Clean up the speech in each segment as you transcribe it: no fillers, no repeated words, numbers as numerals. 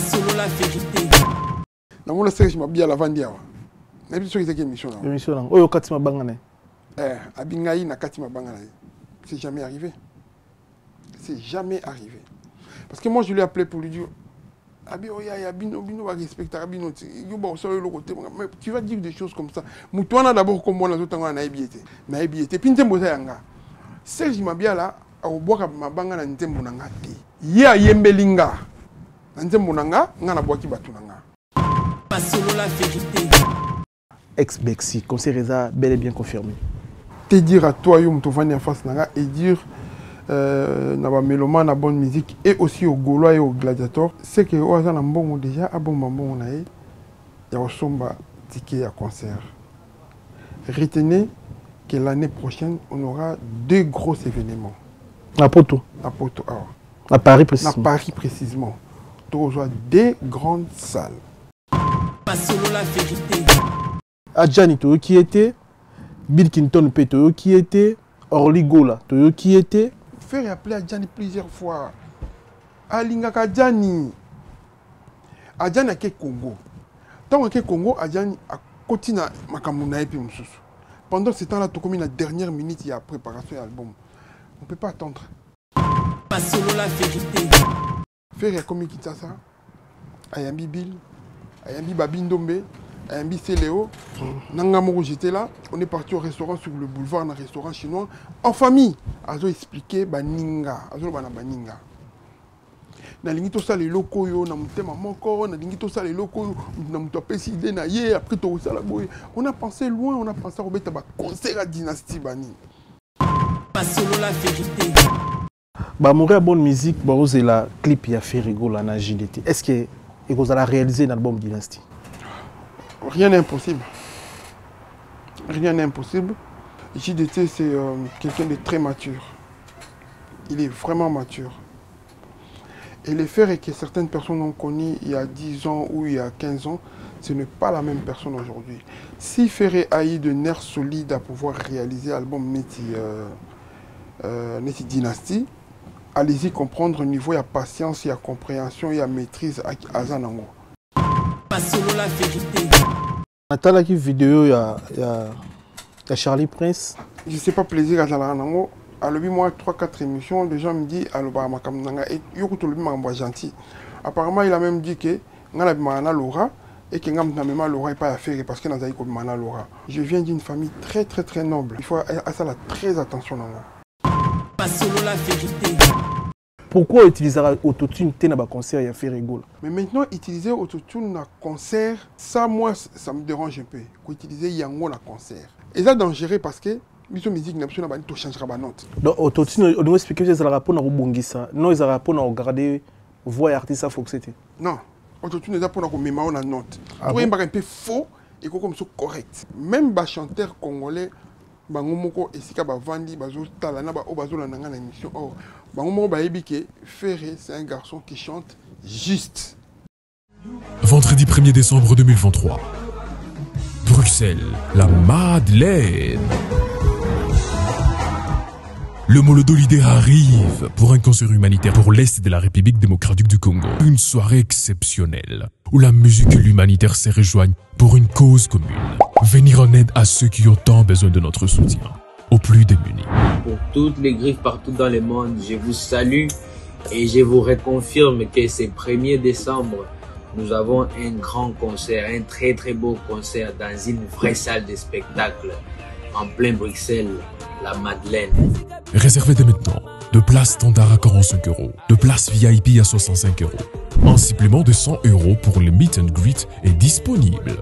Selon la vérité. Dans la série, je m'habille à la Vandia. Mais c'est une émission. Émission. Oh, Katima Bangane. Abingaï na Katima Bangane. C'est jamais arrivé. C'est jamais arrivé. Parce que moi, je lui ai appelé pour lui dire Abino va respecter Abino. Tu vas dire des choses comme ça. Moutouana d'abord comme moi, les autres en naïbiété. Naïbiété. Puis, tu m'as Serge Mabiala, au bois ma banga na ntembo na ngati. Ya yembelinga. Ntembo na nga, nga na boaki batunanga. Selon la vérité. Ex-Bexi, conseil Reza, bel et bien confirmé. Te dire à toi, yo mtovani en face nanga et dire na ba mélomane na bonne musique et aussi au Gaulois et au Gladiator, c'est que oza na mbongo déjà abomba mbongo na ye ya osomba ticket à concert. Retenez que l'année prochaine, on aura deux gros événements. À Poto. À Poto, alors. À Paris précisément. À Paris précisément. Tu reçois deux grandes salles. Selon la vérité. Adjani, Toyo qui était, Bill Clinton, Toyo qui était, Orly Gola, Toyo qui était. Faire appeler Adjani plusieurs fois. Alingaka Adjani. Adjani a ke Congo. Tant que Congo, Adjani a continué à Makamuna et puis Moussous. Pendant ce temps-là, tout comme la dernière minute, il y a préparation de l'album. On ne peut pas attendre. Selon la vérité. Faire comme Kitasa, Ayambi Bill, Ayambi Babindombe, Ayambi Céléo, Nangamoro, j'étais là. On est parti au restaurant sur le boulevard, un restaurant chinois, en famille. Azo expliqué Baninga, Azo Baninga. Na lingi to sala loko yo na mutema moko na lingi to sala loko yo na muto pesi idée na ye après to sala boy. On a pensé loin, on a pensé au beta ba concert à Dynastie Bani. Selon la vérité. Bah mourir bonne musique, bah osez la clip ya fait rigolo en agilité. Est-ce que vous allez réaliser un album Dynastie? Rien n'est impossible. Rien n'est impossible. JDT c'est quelqu'un de très mature. Il est vraiment mature. Et les faits que certaines personnes ont connus il y a 10 ans ou il y a 15 ans, ce n'est pas la même personne aujourd'hui. Si Ferré a eu de nerfs solides à pouvoir réaliser l'album Neti Dynastie, allez-y comprendre au niveau, il y a patience, il y a compréhension, il y a maîtrise à Zanango. Selon la vérité. Attends la vidéo, il y a Charlie Prince. Je ne sais pas plaisir à Zanango. À l'objet, moi, 3-4 émissions, les gens me disent alors et gentil. Apparemment, il a même dit que Laura et que Laura n'est pas affaire parce que Laura. Je viens d'une famille très très très noble. Il faut à ça très attention. Selon la vérité. Pourquoi utiliser autotune dans un concert et faire rigolo? Mais maintenant, utiliser autotune dans un concert, ça, moi, ça me dérange un peu. Utiliser Yango dans un concert. Et ça, dangereux parce que la musique n'a pas changera ma note. Donc, autotune, on doit expliquer que c'est le rapport à Bongissa. Non, c'est le rapport à regarder voix et artiste à Foxete. Non, autotune, c'est pour mémoire la note. Pour un peu faux et comme ça correct. Même les chanteurs congolais, Bangomoko et Sika Bavandi, Bazo Talana, Bazo Lananga, l'émission. Oh, Bangomoko Baébike, Ferré, c'est un garçon qui chante juste. Vendredi 1er décembre 2023. Bruxelles, la Madeleine. Le Molodo Leader arrive pour un concert humanitaire pour l'Est de la République démocratique du Congo. Une soirée exceptionnelle où la musique et l'humanitaire se rejoignent pour une cause commune. Venir en aide à ceux qui ont tant besoin de notre soutien, aux plus démunis. Pour toutes les griffes partout dans le monde, je vous salue et je vous reconfirme que ce 1er décembre, nous avons un grand concert, un très très beau concert dans une vraie salle de spectacle en plein Bruxelles, la Madeleine. Réservez dès maintenant de places standard à 45 €, de places VIP à 65 €. Un supplément de 100 € pour le meet and greet est disponible.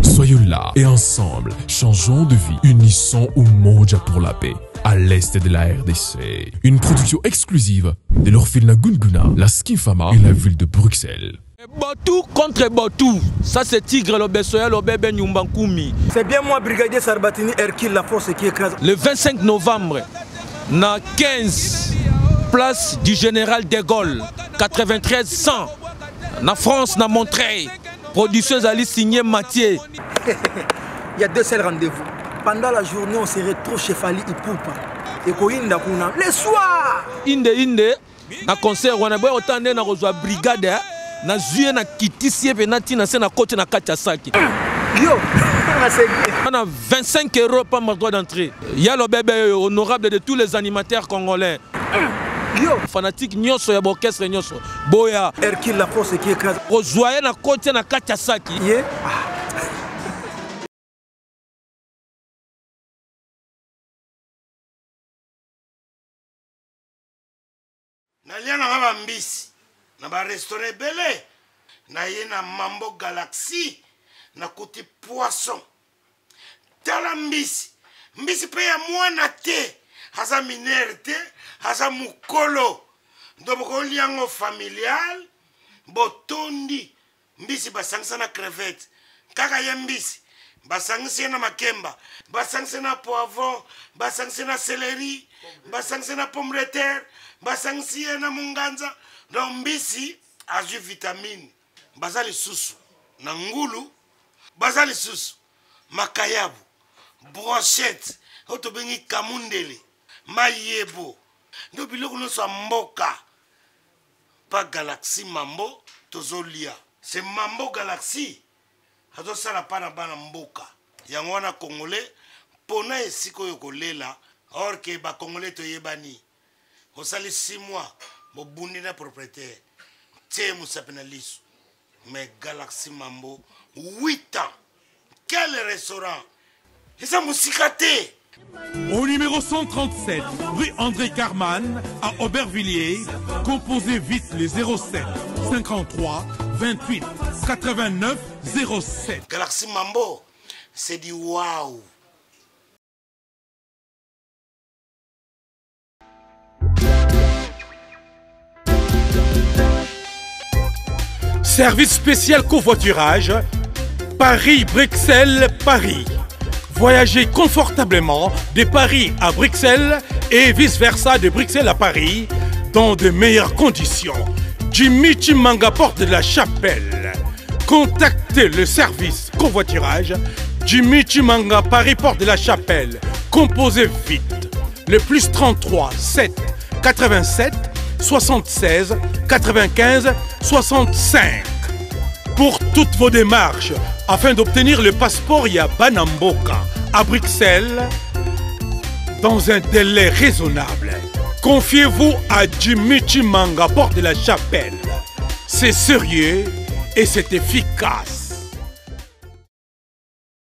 Soyons là et ensemble, changeons de vie, unissons Umoja pour la paix à l'est de la RDC. Une production exclusive de l'orphelinat Gunguna, la Skinfama et la ville de Bruxelles. Botou contre Botou, ça c'est Tigre le Bessoya le bébé Nyumbankumi. C'est bien moi, brigadier Sarbatini Hercule, la force qui écrase. Le 25 novembre, na 15 place du général de Gaulle, 93 100, na France, na Montreuil, production Ali signé Mathieu. Il y a 2 seuls rendez-vous. Pendant la journée, on serait trop chez Fali Ipupa. Et Koinda Kuna, le soir. Inde, na concert, on a beau autant de na brigade. na zuye na kitisi pe na tina se na côté na kati ya saki. Yo, on a 25 € par droit d'entrée. Il y a le bébé honorable de tous les animateurs congolais. Yo, fanatique nyonso ya orchestre nyonso. Boya. Hercule la force qui écrase. Ozoye na côté na kati ya saki. Yeah. nalia na nga mbisi na ba restaurant belé na ye na Mambo Galaxy na kuti poisson tala mbisi mbisi pe ya mwana te haza minere te haza mukolo ndoboko liango familial botondi mbisi basangisa na crevette kaka ye mbisi basangisa na makemba basangisa na poivron basangisa na céleri basangisa na pomme de terre basangisi na munganza donc mbisi azwi vitamine bazali susu na ngulu bazali susu makayabu brochette oto bengi kamundele mayebo ndo biloko nyonso ya mboka pa Galaxy Mambo tozolia c'est Mambo Galaxy azosala pa na bana mboka yango wana congolais mpona esika oyo kolela or ke bacongolais toyebani osali 6 mois bobundi na propriétaire tie mosape na liso mais Galaxy Mambo 8 ans quel restaurant eza mosika te. Au numéro 137, rue André Carman, à Aubervilliers, composez vite les 07 53 28 89 07. Galaxy Mambo, c'est du waouh. Service spécial covoiturage, Paris-Bruxelles-Paris. Voyagez confortablement de Paris à Bruxelles et vice-versa de Bruxelles à Paris dans de meilleures conditions. Jimmy Chimanga, porte de la Chapelle. Contactez le service covoiturage Jimmy Chimanga, Paris, porte de la Chapelle. Composez vite le plus 33 7 87 76 95 65 pour toutes vos démarches afin d'obtenir le passeport Yabanamboka à Bruxelles dans un délai raisonnable. Confiez-vous à Jimmy Chimanga, porte de la Chapelle. C'est sérieux et c'est efficace.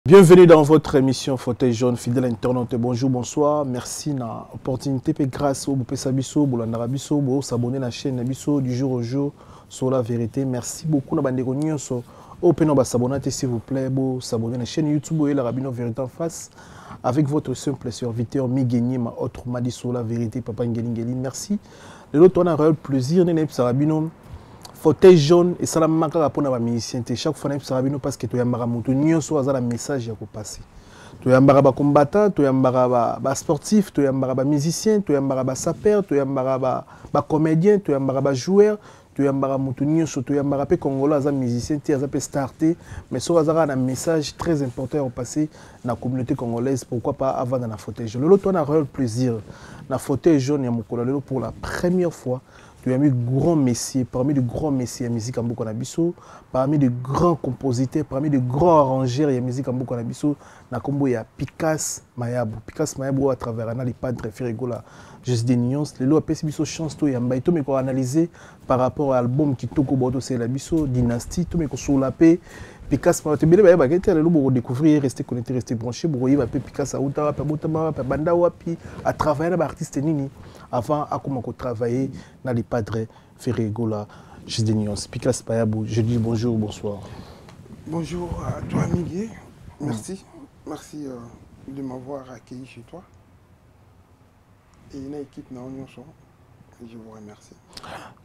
Bienvenue dans votre émission Fauteuil jaune, fidèle internaute. Bonjour, bonsoir. Merci na opportunité et grâce au Sabiso, Boulandarabiso, pour s'abonner à la chaîne Nabiso du jour au jour sur la vérité. Merci beaucoup na bandeko nyonso. Open ba s'abonner s'il vous plaît, bo s'abonner à la chaîne YouTube et la Rabino Vérité en face avec votre simple serviteur Migeni ma autre m'a dit sur la vérité Papa Ngeli. Merci. Le lot on a un plaisir de n'être Rabino Fauteuil jaune et ça la manque à pour na musicien chaque fois n'être Rabino parce que tu y a maramuto nyonso azala message ya ko passer. Tu y a ba combattant, tu y a ba sportif, tu y a ba musicien, tu y a ba sapeur, tu y a ba comédien, tu y a ba joueur. Tu as un Congolais, un musicien, tu as un starté, mais ça a un message très important à passer dans la communauté congolaise. Pourquoi pas avant dans la fauteuil jaune. L'autre, on a un réel plaisir. Dans la fauteuil jaune, pour la première fois, tu as mis grand messieurs, parmi les grands messieurs de la musique en Bokanabiso, parmi les grands compositeurs, parmi les grands arrangeurs de la musique en Bokanabiso, il y a Picasse Mayabou. Picasse Mayabou à travers les padres Ferregola. Juste des nuances. Les lois PSBiso chance to yamba et tout mais qu'on analyser par rapport à l'album qui toko bodo c'est la biso dynastie tout mais qu'on sous la paix Picasse Mayabou bien bah qu'est-ce le pour découvrir rester connecté rester branché pour y va Picasse à Outa pa Botama pa Banda wapi à travailler avec artiste nini avant à comment qu'on travailler dans les padres Ferregola. Juste des nuances. Picasse Mayabou, je dis bonjour, bonsoir. Bonjour à toi Miguel. Merci. Merci de m'avoir accueilli chez toi. Et une équipe je vous remercie.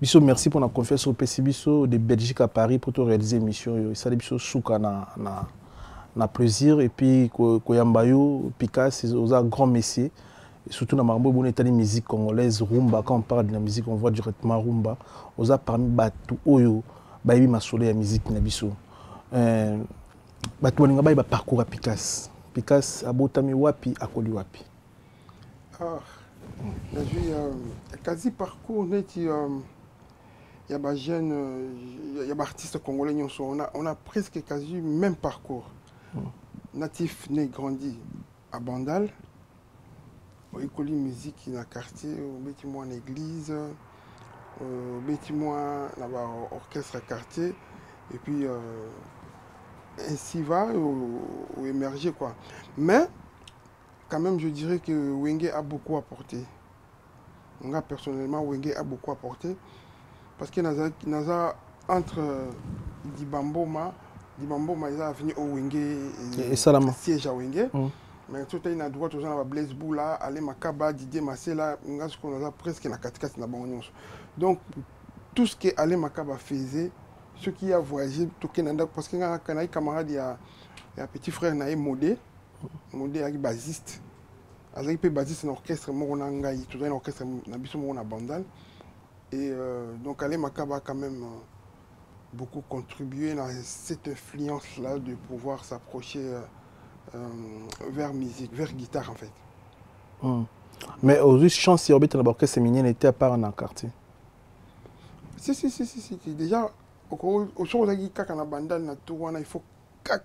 Biso, merci pour la confiance au PCBiso de Belgique à Paris pour te réaliser l'émission. Ça a biso souka na plaisir et puis Koyambayo, Picasse, c'est un grand messier. Et surtout dans Marbo, on est dans la musique congolaise rumba. Quand on parle de la musique, on voit directement rumba. On a parmi Batu Oyo, Baïbi Masolé la musique Nabiso. Batu Waninga Baïba parcours à Picasse. Picasse a Botami Wapi, a Koli Wapi. J'ai quasi parcours il y a des jeunes, il y a des artistes congolais, on a presque quasi le même parcours. Natif, né, grandi à Bandal. On école musique dans le quartier, on en église, on orchestre à quartier. Et puis, ainsi va, ou émerger quoi. Mais, quand même, je dirais que Wenge a beaucoup apporté. Moi, personnellement, Wenge a beaucoup apporté. Parce que entre Dibamboma, il est venu au Wenge et Salama. Siège à Wenge. Mais tout est à droite, on a Blaise Boula, Ale Makaba, Didier Massela, on a presque na katikati na bango. Donc, tout ce que Ale Makaba faisait, ceux qui ont voyagé, parce qu'il y a un camarade, il y a un petit frère, Modé est bassiste. Il est bassiste dans l'orchestre, tout dans l'orchestre, dans Bandal. Et donc, Ale Makaba a quand même beaucoup contribué à cette influence-là de pouvoir s'approcher vers musique, vers guitare en fait. Mais aujourd'hui, chance, il y a un orchestre féminin était à part dans le quartier. Si. Déjà, au jour où il y a un bandal, il faut il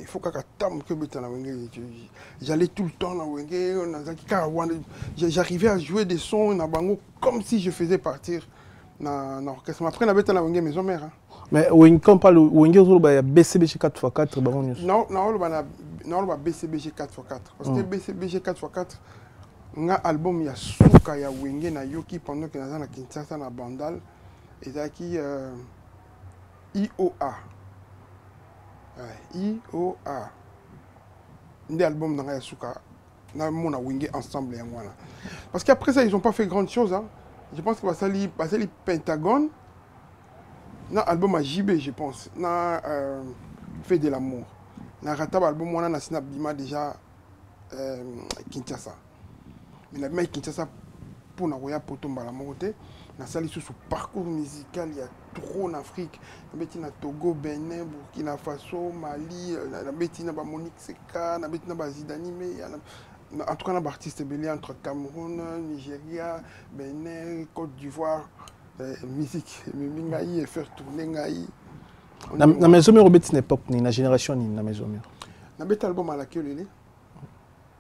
faut que j'allais tout le temps dans Wenge. J'arrivais à jouer des sons comme si je faisais partir dans l'orchestre. Après, on avait dans Wenge maison mère. Mais quand on parle de Wenge, il y a BCBG 4x4. Non, il y a BCBG 4x4. Parce que BCBG 4x4, il y a un album, il y a Souka, il y a Wenge, il y a Yoki pendant que nous sommes à Kinshasa, dans Bandal. Et il y a IOA. IOA. Des albums dans la Souka. Nous avons Wenge ensemble. Parce qu'après ça, ils n'ont pas fait grande chose. Hein. Je pense que c'est le Pentagone. Dans l'album à JB, je pense. Dans Fait de l'amour. Dans Ratab album, on a Snap Bima déjà Kinshasa. Mais la mec Kinshasa, pour nous avoir potomba la montée, dans ce parcours musical, il y a trop en Afrique. Il y a Togo, Benin, Burkina Faso, Mali, il y a Monique Seka, il y a Zidani, en tout cas, il y a des artistes entre Cameroun, Nigeria, Benin, Côte d'Ivoire. Musique, mais faire tourner. La maison mère Robert, c'est une époque, la génération ni la maison mère. Na bet album à laquelle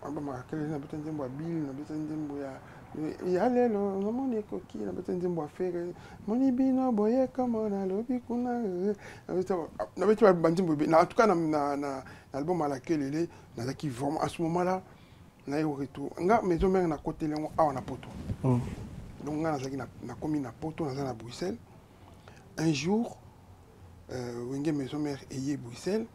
album à laquelle na bet ndembo Bill, na bet ndembo ya allez le mon ekoki, na bet ndembo faire moni bino boye comme na lobi kuna na bet bandimbo na en tout cas na album à laquelle na qui vraiment à ce moment-là na yo retour. Nga maison mère na côté lengo a na poto. Donc, on a commis na poto, on a à Bruxelles. Un jour, Wenge Maison Mère est à Bruxelles.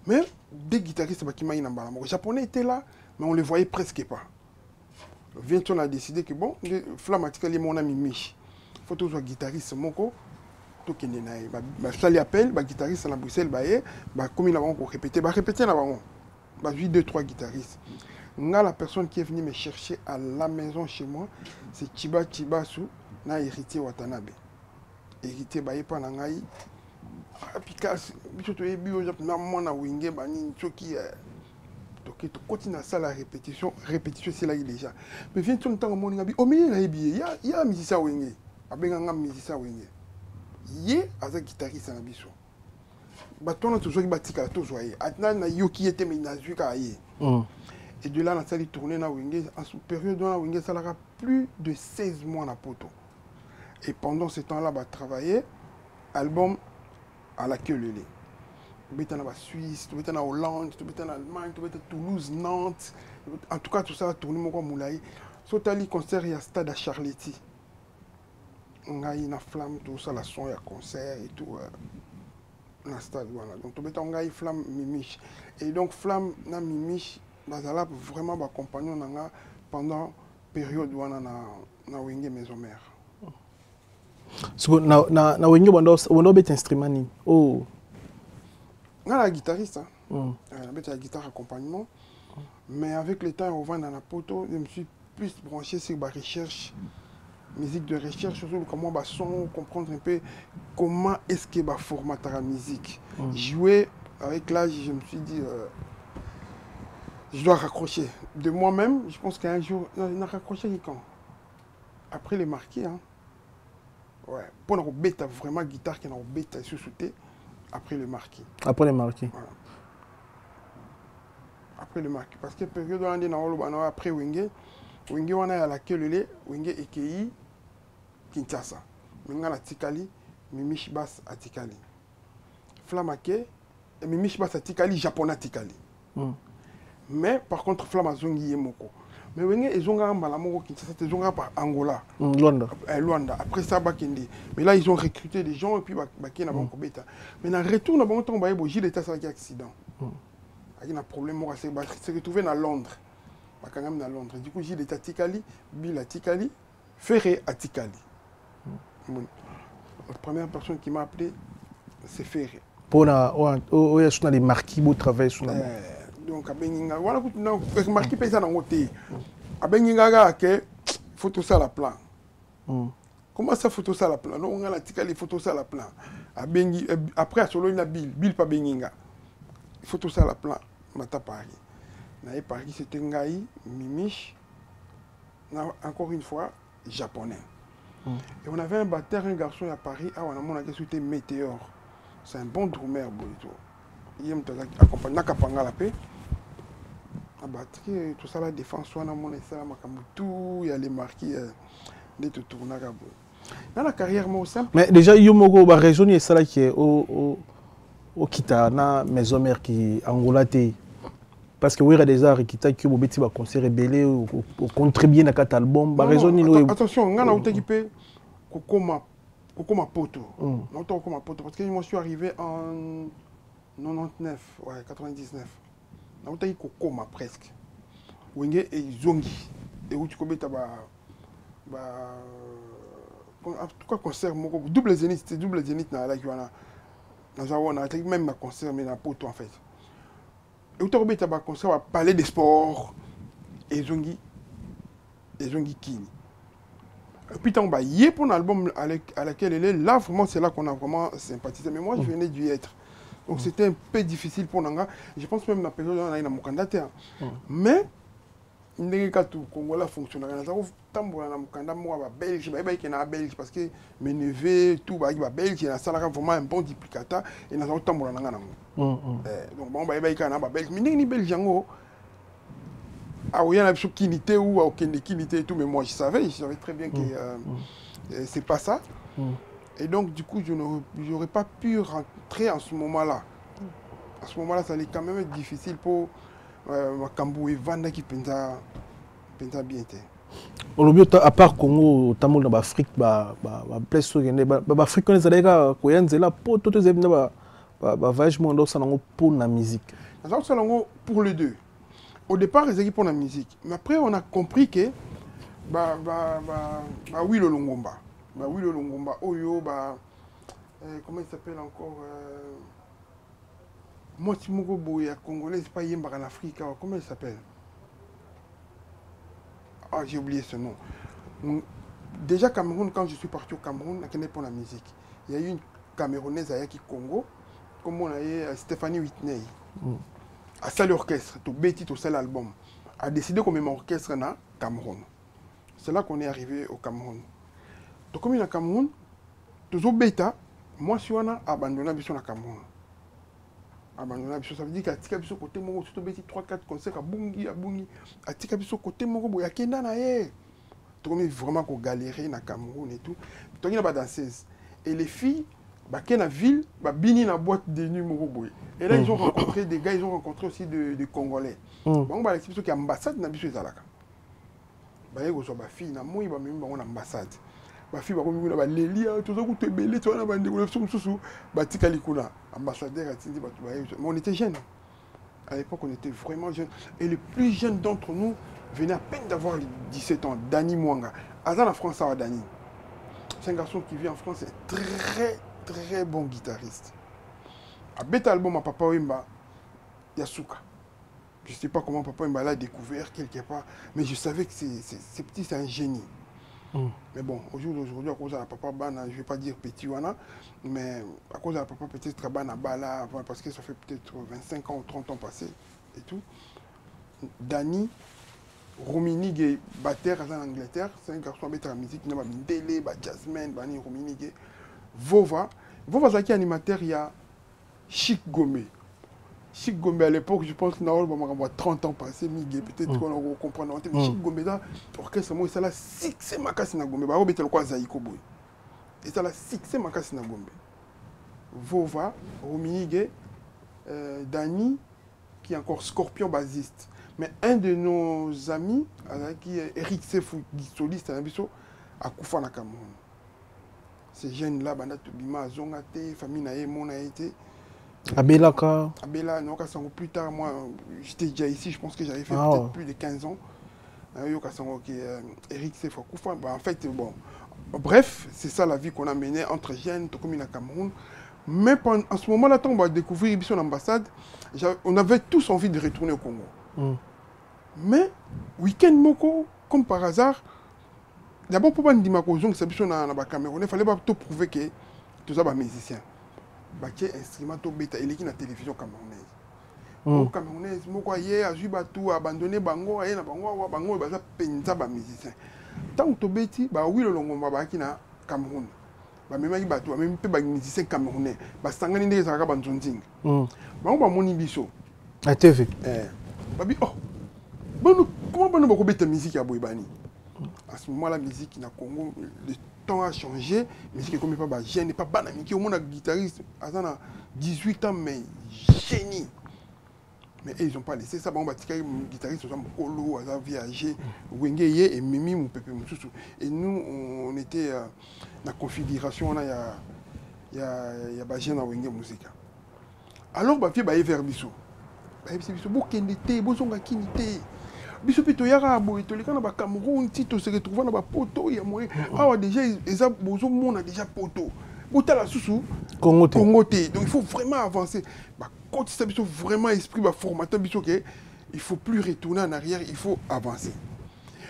Mais des guitaristes qui m'ont dit les Japonais étaient là, mais on ne les voyait presque pas. Viens-tu, on a décidé que bon, Flamatika, mon ami Mich, il faut toujours guitariste Moko. Ça les appelle, guitariste à Bruxelles, comme ils l'ont répété, répéter là-bas. 2-3 guitaristes. La personne qui est venue me chercher à la maison chez moi, c'est Chiba Chibasu, na héritier Watanabe. Héritier Bayepa Nangaï. Picasso, na Wenge, bani, choki. Donc, tu continues à ça la répétition c'est là déjà. Mais viens tout le temps au monde, au milieu il y a un musicien Wenge. Un musicien Wenge. Il y a un guitariste à Bisso. On a toujours dit toujours. Maintenant, il y a qui était ménagé. Et de là, on a tourné dans Wenge. En cette période, on a Wenge, ça aura plus de 16 mois à poto. Et pendant ce temps-là, on a travaillé. Album à la queue lélé. On était en Suisse, on était en Hollande, on était en Allemagne, on était à Toulouse, Nantes. En tout cas, tout ça a tourné mon Moulaï. Sur le concert, il y a stade à Charletti. On a une flamme, tout ça, la son, il y a concert et tout. Dans stade, voilà. Donc, on a une flamme Mimiche. Et donc, flamme na Mimiche, bazala vraiment accompagner pendant la période où on a Wenge Maison Mère. Na Wenge on a un instrument ni. Oh. On a la guitariste. On a la guitare accompagnement. Mais avec le temps, on va dans la poto, je me suis plus branché sur la recherche, musique de recherche, surtout comment on son, comprendre un peu comment est-ce que va formater la musique. Jouer avec l'âge, je me suis dit. Je dois raccrocher. De moi-même, je pense qu'un jour, on a raccroché quand? Après les marqués. Hein. Ouais. Pour nous bêta vraiment guitare qui nous bêta sous-souté après le marquis. Après le marquis. Voilà. Après le marquis. Parce que période où on a après Wenge on a la Kelele, Wenge Ekei, Kinshasa. Maintenant la Tikali, Mimish Bass à Tikali. Flamake, Mimish Bass à Tikali, Japonais Tikali. Mais par contre, Flamazongi Yemoko. Mais Wenge ils ont un malamoko Kinshasa, ils ont par Angola. Luanda. Luanda. Après ça, Bakende. Mais là, ils ont recruté des gens et puis Bakende a Beta. Mais dans le retour, on a bon temps, Gilles était sur un accident. Il y a un problème, c'est retrouvé à Londres. À Londres. Du coup, Gilles est à Tikali, Bill à Tikali, Ferré à Tikali. La première personne qui m'a appelé, c'est Ferré. Pour les marquis, vous travaillez sur la main. Donc, voilà, les marquis payent ça dans le côté. Il faut tout ça à la plan. Comment ça, photo ça à la plan? Non, on a la Tikali, photo ça à la plan. Après, à Solo, il y a Bill pas Benginga. Il faut tout ça à la plan. Mata Paris. Paris, c'était Ngaï, Mimish, encore une fois, japonais. Et on avait un batteur, un garçon à Paris, on a été Météor. C'est un bon drummer, il aime accompagner Nakapanga la paix. La batterie, tout ça, la défense, il y a les marquis de tout tourner. Dans la carrière, moi, simple. Mais déjà, il y a une région qui est au Kitana, maison mère qui Angola. Parce que oui, il y a des arts qui ont concert rebellé ou contribué à cet album. Attention, on a équipé Kokoma Poto. Parce que moi je suis arrivé en 99, ouais, 99. On a équipé Kokoma presque. Wenge et Zongi. Et où tu connais en tout cas concert, double zénith, c'était double zénith dans la Guana. On a même un concert, mais dans Poto en fait. Et où tu as un concert, on va parler des sports. Et Zongi Kini. Et puis, on va y pour un album à laquelle elle est. Là, vraiment, c'est là qu'on a vraiment sympathisé. Mais moi, je venais d'y être. Donc, c'était un peu difficile pour Nanga. Je pense même dans la période où on a eu mon candidat. Mais, il n'y a pas tout. Congo là fonctionne. Belge, Belge, parce que mes neveux, tout, Belge, il y a vraiment un bon duplicateur. Et nous avons tambour. Donc, bon, Belge, mais il y a Belge. Ah oui, il y a des kinité ou aucune kinité et tout, mais moi je savais très bien que c'est pas ça. Et donc, du coup, je n'aurais pas pu rentrer en ce moment-là. À ce moment-là, ça allait quand même être difficile pour Makambu et Vanda qui pensa bien. À part Congo, Tamil dans l'Afrique, l'Afrique, on est pour la musique. Pour les deux. Au départ, ils étaient pour la musique. Mais après, on a compris que oui, le Longomba. Oui, le Longomba. Oyo, comment il s'appelle encore moi, si mon Boya congolais, c'est pas Yemba en Afrique. Comment il s'appelle? Ah, j'ai oublié ce nom. Déjà, Cameroun, quand je suis parti au Cameroun, on pour la musique. Il y a eu une Camerounaise à Yaki Congo, comme on a eu Stéphanie Whitney. À ça l'orchestre, tout bêtis, tout ça l'album, a décidé qu'on met mon orchestre dans Cameroun. C'est là qu'on est arrivé au Cameroun. Donc comme il y a Cameroun, toujours bêta, moi je suis abandonné au Cameroun. Abandonné, ça veut dire qu'à Tika côté mon surtout bêtis 3-4 concerts à Bungi, à Tika côté mon il y a Kenda na ye. Donc on est vraiment qu'on galérait dans Cameroun et tout. Donc il y a pas danseuse. Et les filles bah, qui est dans la ville, bah, bini dans la boîte de nuit. Et là, ils ont rencontré des gars, ils ont rencontré aussi des Congolais. Bon, bah, l'explication qui est ambassade dans la ville, bah, il y a des filles, bah, même une ambassade. Bah, fille, bah, Léli, tout ça, tu es belé, tu as ambassadeur, mais on était jeunes. À l'époque, on était vraiment jeunes. Et le plus jeune d'entre nous venait à peine d'avoir 17 ans, Dani Mwanga. Azan en France, ça Dani. C'est un garçon qui vit en France, c'est très bon guitariste. À Beta Album, à Papa Wemba, Yasuka. Je ne sais pas comment Papa Wemba l'a découvert quelque part, mais je savais que c'est petit, c'est un génie. Mais bon, au jour d'aujourd'hui, à cause de la Papa Bana, je ne vais pas dire petit Wana, mais à cause de la Papa peut-être Bana Bala, parce que ça fait peut-être 25 ans ou 30 ans passés et tout. Dani, Rominig batteur en Angleterre, c'est un garçon avec la musique, il y a Mindele, Jasmine, Bani Rominig. Vova c'est animateur, il y a Chic Gomé. Chic Gomé à l'époque, je pense qu'il y a 30 ans passé, peut-être qu'on va comprendre. Mais Chic Gomé, l'orchestre, c'est la 6e makasi na Gomé. Il y a quoi Zaïko Boy. Et c'est la 6e makasi na Gomé. Vova, Rominig, Dani, qui est encore Scorpion basiste. Mais un de nos amis, qui est Eric Sefou, soliste, a Koufa na Cameroun. Ces jeunes-là, Bima, Zongate, famille Nae, mon a été. Abelaka. Abela, non, plus tard, moi, j'étais déjà ici, je pense que j'avais fait peut-être plus de 15 ans. Eric Sefou, Koufa. En fait, bon. Bref, c'est ça la vie qu'on a menée entre jeunes, comme à Cameroun. Mais en ce moment-là, quand on va découvrir son ambassade, on avait tous envie de retourner au Congo. Mais, week-end moko, comme par hasard, d'abord pour dire que dans Cameroun, il fallait tout prouver que tout ça est musicien. Il y a un instrument qui est la télévision camerounaise. Au Camerounais, il y a tout abandonné, bango, il y a des musiciens. Tant que tu as oui, le long na Cameroun. Même les musiciens camerounais, ils sont en train de faire des choses. Ils sont à TV. Comment on peut faire musique à Boïbani? À ce moment, la musique au Congo, le temps a changé. La musique est comme pas jeune, pas banane. Qui au moins un guitariste à 18 ans, mais génie. Mais ils n'ont pas laissé ça. Un guitariste, ils ont Kolo, ils ont viagé, Wengeye et Mimi, mon pépé, et nous, on était dans la configuration, il y a Bagé dans Wenge Musique. Alors, il y a vers Bissou. Bissou, Bokendete, Bozonga Kinite. Bissou Pito Yara, Boitolika, dans le Cameroun, Tito se retrouve dans le poteau, il y a moyen. Ah, déjà, ils ont déjà poteau. Botala Soussou, Congote. Donc il faut vraiment avancer. Quand il faut vraiment esprit, formateur, il ne faut plus retourner en arrière, il faut avancer.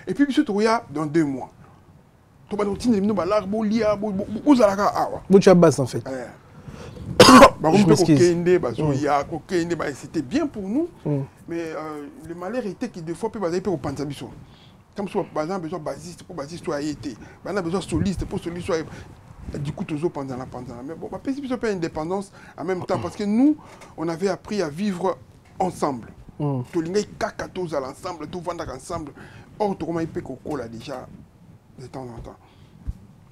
Et puis, Bissou Toya, dans 2 mois. Tu vas en fait. C'était bien pour nous, mais le malheur était que des fois, il faut penser à ça. Comme si on a besoin de bassiste pour bassiste soit été, on a besoin de soliste pour soliste soit. Du coup, toujours pendant la. Mais bon, on peut indépendance en même temps, parce que nous, on avait appris à vivre ensemble. Tout le monde est à l'ensemble, tout vendre ensemble. Or, tout le monde est coco là déjà, de temps en temps.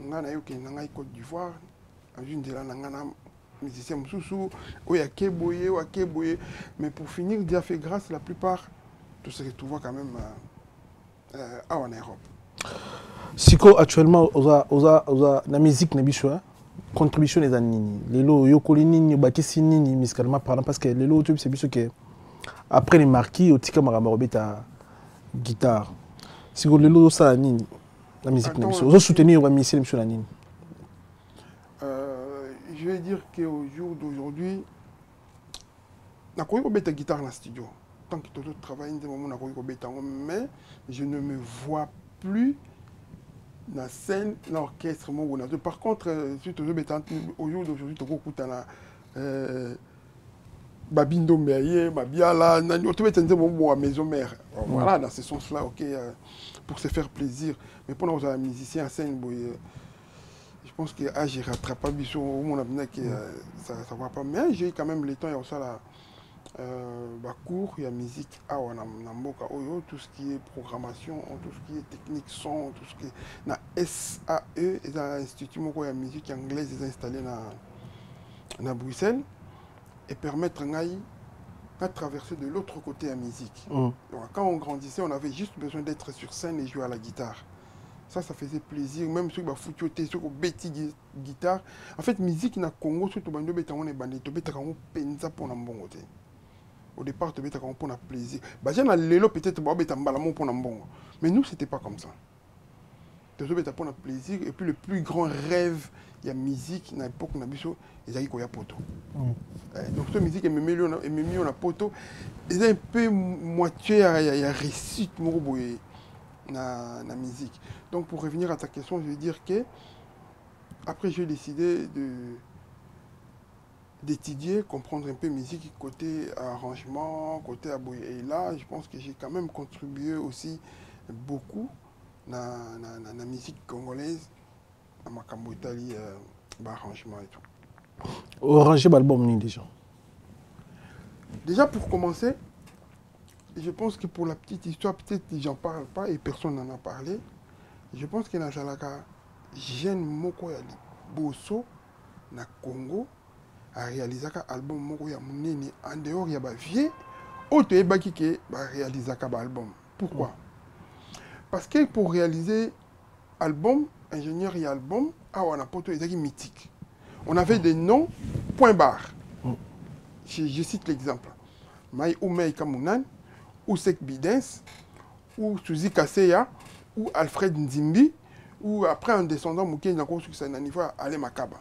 On a eu Côte d'Ivoire, en une de la musicien Moussou, mais pour finir, Dieu a fait grâce, la plupart, tout se retrouve quand même en Europe. Siko actuellement, la musique n'est pas contribution des années. Les lots, yokolini, bakisi nini, musicalement parlant, parce que les lots, c'est plus que après les marquis, au tika marabobé ta guitare. Siko les lots, ça nini, la musique n'est pas. Vous soutenez la musique n'est pas. Je vais dire qu'au jour d'aujourd'hui, je n'ai pas guitare dans le studio. Tant que tout travaille, mais je ne me vois plus dans la scène, dans l'orchestre. Par contre, au jour d'aujourd'hui, tu as Babindo Mbaye, Mabiala, tu as maison mère. Voilà, dans ce sens-là, ok, pour se faire plaisir. Mais pour les musiciens à scène, je pense que je ne rattrape pas ça ne va pas. Mais j'ai quand même le temps, il y a aussi la cours, il y a musique, tout ce qui est programmation, tout ce qui est technique, son, tout ce qui est na SAE, l'Institut de musique anglaise, est installé à Bruxelles, et permettre de traverser de l'autre côté la musique. Donc, quand on grandissait, on avait juste besoin d'être sur scène et jouer à la guitare. Ça faisait plaisir, même ceux qui ont foutu sur une guitare. En fait, musique na Congo, surtout on est bandé, penza pour n'ambongote. Au départ, tu as pour plaisir. J'ai l'élo peut-être pour mais nous, c'était pas comme ça. Tu as pour plaisir et puis le plus grand rêve, il y a musique à l'époque, il y a poto. Donc cette musique est mieux na poto, il y a un peu moitié il y a réussite na musique. Donc pour revenir à ta question, je veux dire que après j'ai décidé d'étudier, comprendre un peu musique côté arrangement, côté aboyer. Et là, je pense que j'ai quand même contribué aussi beaucoup na musique congolaise, na makambo itali arrangement et tout. Arrangé l'album ni déjà. Déjà pour commencer, je pense que pour la petite histoire, peut-être que j'en parle pas et personne n'en a parlé. Je pense que dans Jalaka, jeune moko ya bosso na Congo a réalisé un album moko ya munene en dehors ya ba vieux auto ebaki ke ba réaliser un album. Pourquoi? Parce que pour réaliser album, ingénieur et album, on a poto ezaki mythique. On avait des noms point barre. Je cite l'exemple. Mai Oumei Kamounan, ou Sek Bidens, ou Suzy Kaseya, ou Alfred Nzimbi, ou après un descendant Mouké Nako sur sa nanifa Ale Makaba.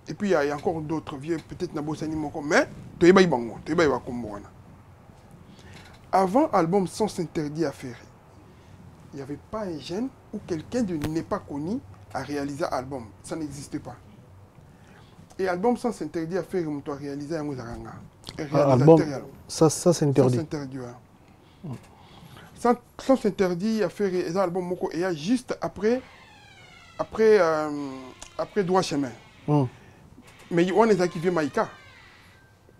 Et puis il y a encore d'autres vieux, peut-être Nabo Sani Moko, mais Toyeba Bango, Toyeba Wakomboana. Avant l'album Sens Interdit à Ferrer, il n'y avait pas un jeune ou quelqu'un de n'est pas connu à réaliser un album. Ça n'existait pas. Et l'album Sens Interdit à Ferrer, on doit réaliser un Mozaranga. Album, ça c'est interdit. Sens Interdit, ouais. Sens Interdit à Ferrer, c'est un album Moko, et juste après Droit Chemin. Mais on est qui vient Maïka.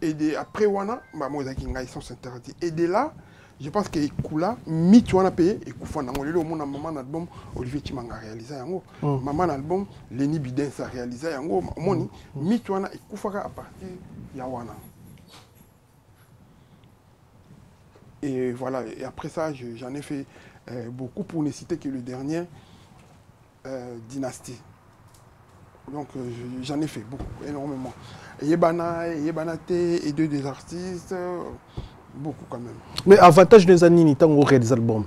Et après Wana, ils sont interdits. Et de là, je pense que Kula, Mitouana payé, et Koufana, on le mon maman album, Olivier Chimanga a réalisé un maman album, Lenny Bidens a réalisé un moni, Mitouana et Koufaka à partir de Yawana. Et voilà, et après ça, j'en ai fait beaucoup pour ne citer que le dernier, Dynastie. Donc j'en ai fait beaucoup, énormément. Yebanate et deux des artistes, beaucoup quand même. Mais avantage des années, tant qu'on réalise l'album,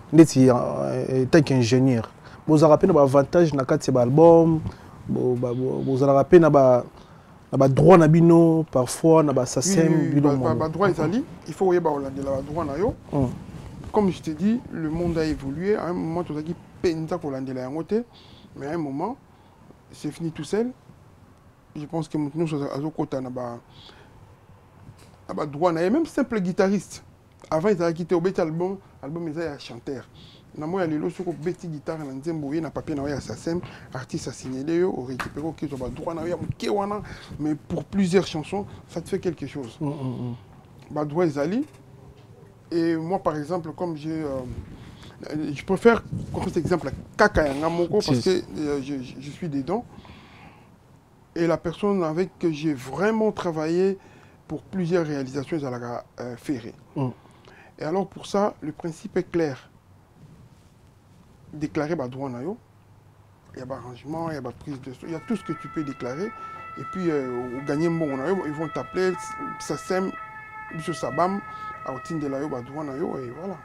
tant qu'ingénieur, vous avez rappelé l'avantage dans quatre albums, vous avez rappelé le droit na bino parfois na SACEM bino droit il faut y avoir droit na yo. Comme je te dis, le monde a évolué. À un moment, tu as dit penza ko landela yango te, mais à un moment c'est fini tout seul. Je pense que nous sommes à côté de droit, même simple guitariste. Avant, ils avaient quitté au bête album, ils avaient chanteur. Namo ya lelo soko beti guitare na nzembo ye na papier na ya SACEM, artiste a signalé au récupérer que tu droit na ya mukewana, mais pour plusieurs chansons, ça te fait quelque chose. Ba droit Zali. Et moi par exemple, comme je préfère comme cet exemple Kaka Yangamoko parce que je suis dedans. Et la personne avec que j'ai vraiment travaillé pour plusieurs réalisations, elle a Ferré. Et alors pour ça, le principe est clair. Déclarer droit nayo, il y a arrangement, il y a prise de son, il y a tout ce que tu peux déclarer. Et puis au gagner bon ils vont t'appeler, SACEM, Biso Sabam, Autine de la yo droit nayo et voilà.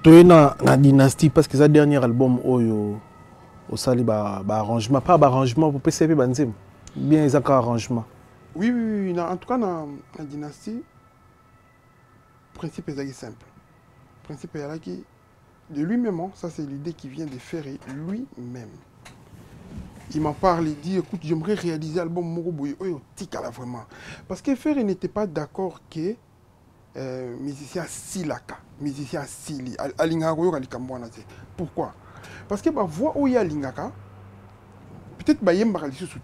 Tu es dans la dynastie parce que c'est le dernier album au sali arrangement, pas arrangement pour PCP Banzim. Bien les arrangements. Oui. En tout cas, dans la dynastie, le principe est simple. Le principe est qui, de lui-même, ça c'est l'idée qui vient de Ferré lui-même. Il m'en parle, il dit, écoute, j'aimerais réaliser l'album Moroboye, Tikala vraiment. Parce que Ferré n'était pas d'accord que musicien Silaka, musicien Sili, Alingaroyo Alikambouana. Pourquoi? Parce que ma voix où il y a Lingaka, peut-être que je vais aller sous